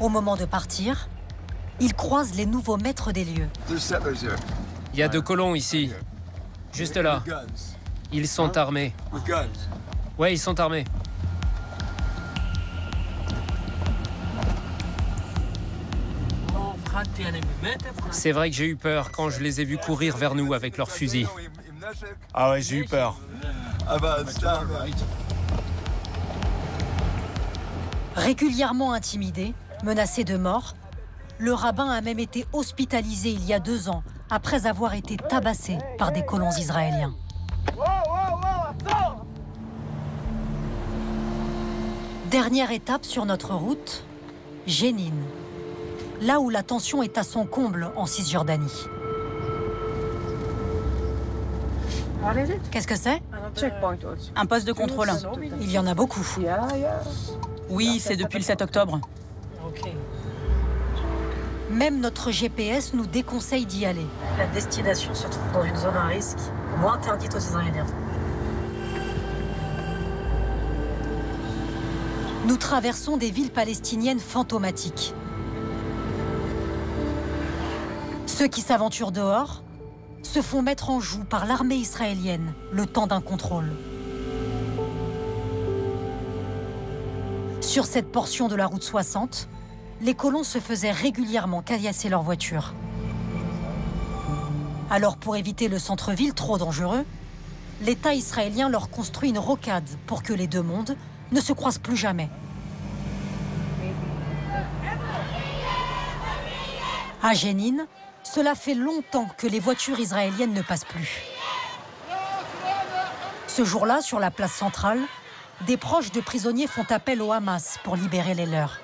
Au moment de partir, Ils croisent les nouveaux maîtres des lieux. Il y a 2 colons ici. Juste là. Ils sont armés. Ouais, ils sont armés. C'est vrai que j'ai eu peur quand je les ai vus courir vers nous avec leurs fusils. Ah ouais, j'ai eu peur. Régulièrement intimidé, menacé de mort, le rabbin a même été hospitalisé il y a 2 ans, après avoir été tabassé par des colons israéliens. Dernière étape sur notre route, Jenin, là où la tension est à son comble en Cisjordanie. Qu'est-ce que c'est? Un poste de contrôle. Il y en a beaucoup. Oui, c'est depuis le 7 octobre. Même notre GPS nous déconseille d'y aller. La destination se trouve dans une zone à risque, au moins interdite aux Israéliens. Nous traversons des villes palestiniennes fantomatiques. Ceux qui s'aventurent dehors se font mettre en joue par l'armée israélienne le temps d'un contrôle. Sur cette portion de la route 60, les colons se faisaient régulièrement caillasser leurs voitures. Alors pour éviter le centre-ville trop dangereux, l'État israélien leur construit une rocade pour que les 2 mondes ne se croisent plus jamais. À Jenin, cela fait longtemps que les voitures israéliennes ne passent plus. Ce jour-là, sur la place centrale, des proches de prisonniers font appel au Hamas pour libérer les leurs.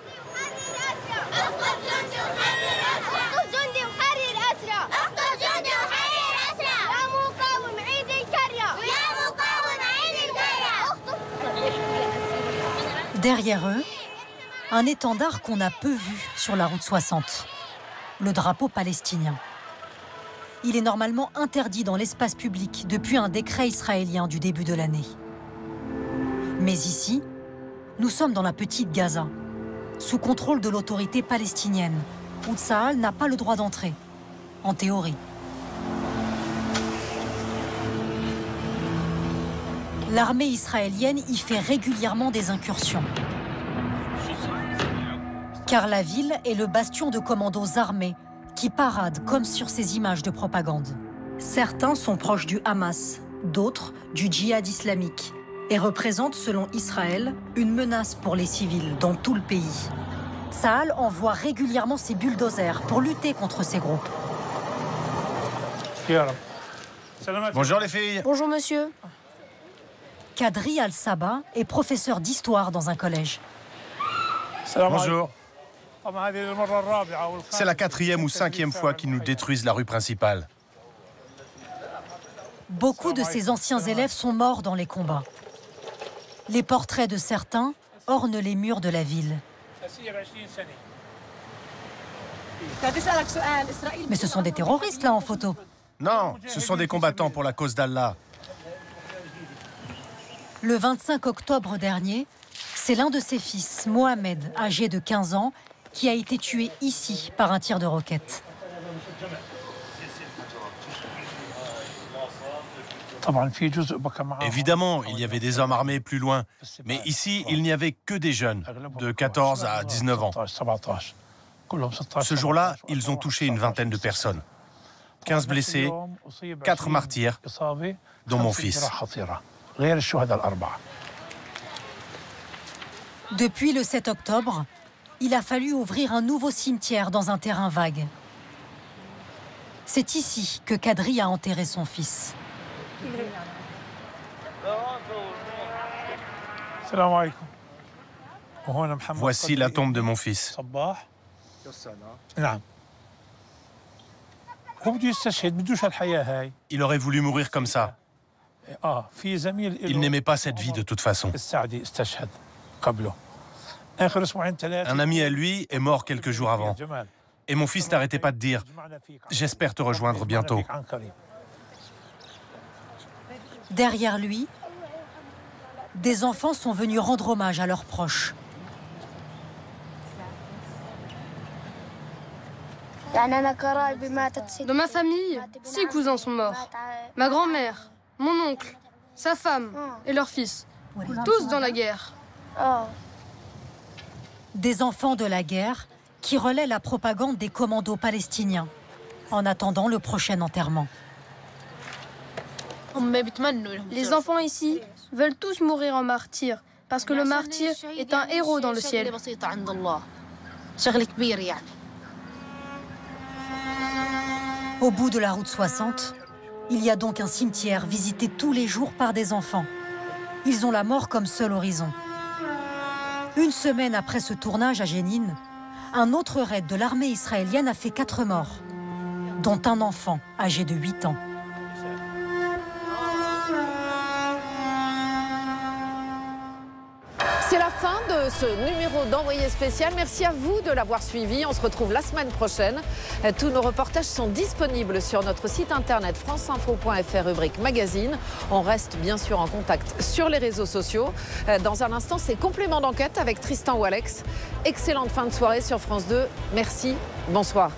Derrière eux, un étendard qu'on a peu vu sur la route 60, le drapeau palestinien. Il est normalement interdit dans l'espace public depuis un décret israélien du début de l'année. Mais ici, nous sommes dans la petite Gaza, sous contrôle de l'autorité palestinienne, où Tsahal n'a pas le droit d'entrer, en théorie. L'armée israélienne y fait régulièrement des incursions. Car la ville est le bastion de commandos armés qui paradent comme sur ces images de propagande. Certains sont proches du Hamas, d'autres du djihad islamique et représentent, selon Israël, une menace pour les civils dans tout le pays. Tsahal envoie régulièrement ses bulldozers pour lutter contre ces groupes. Bonjour les filles. Bonjour monsieur. Kadri Al-Saba est professeur d'histoire dans un collège. Bonjour. C'est la 4e ou 5e fois qu'ils nous détruisent la rue principale. Beaucoup de ces anciens élèves sont morts dans les combats. Les portraits de certains ornent les murs de la ville. Mais ce sont des terroristes là en photo. Non, ce sont des combattants pour la cause d'Allah. Le 25 octobre dernier, c'est l'un de ses fils, Mohamed, âgé de 15 ans, qui a été tué ici par un tir de roquette. Évidemment, il y avait des hommes armés plus loin, mais ici, il n'y avait que des jeunes, de 14 à 19 ans. Ce jour-là, ils ont touché une vingtaine de personnes. 15 blessés, 4 martyrs, dont mon fils. Depuis le 7 octobre, il a fallu ouvrir un nouveau cimetière dans un terrain vague. C'est ici que Kadri a enterré son fils. Voici la tombe de mon fils. Il aurait voulu mourir comme ça. Il n'aimait pas cette vie de toute façon. Un ami à lui est mort quelques jours avant. Et mon fils n'arrêtait pas de dire « J'espère te rejoindre bientôt ». Derrière lui, des enfants sont venus rendre hommage à leurs proches. Dans ma famille, 6 cousins sont morts. Ma grand-mère, mon oncle, sa femme et leur fils. Tous dans la guerre. Des enfants de la guerre qui relaient la propagande des commandos palestiniens en attendant le prochain enterrement. Les enfants ici veulent tous mourir en martyrs parce que le martyr est un héros dans le ciel. Au bout de la route 60, il y a donc un cimetière visité tous les jours par des enfants. Ils ont la mort comme seul horizon. Une semaine après ce tournage à Jénine, un autre raid de l'armée israélienne a fait 4 morts, dont un enfant âgé de 8 ans. C'est la fin de ce numéro d'Envoyé spécial. Merci à vous de l'avoir suivi. On se retrouve la semaine prochaine. Tous nos reportages sont disponibles sur notre site internet franceinfo.fr, rubrique magazine. On reste bien sûr en contact sur les réseaux sociaux. Dans un instant, c'est Complément d'enquête avec Tristan ou Alex. Excellente fin de soirée sur France 2. Merci. Bonsoir.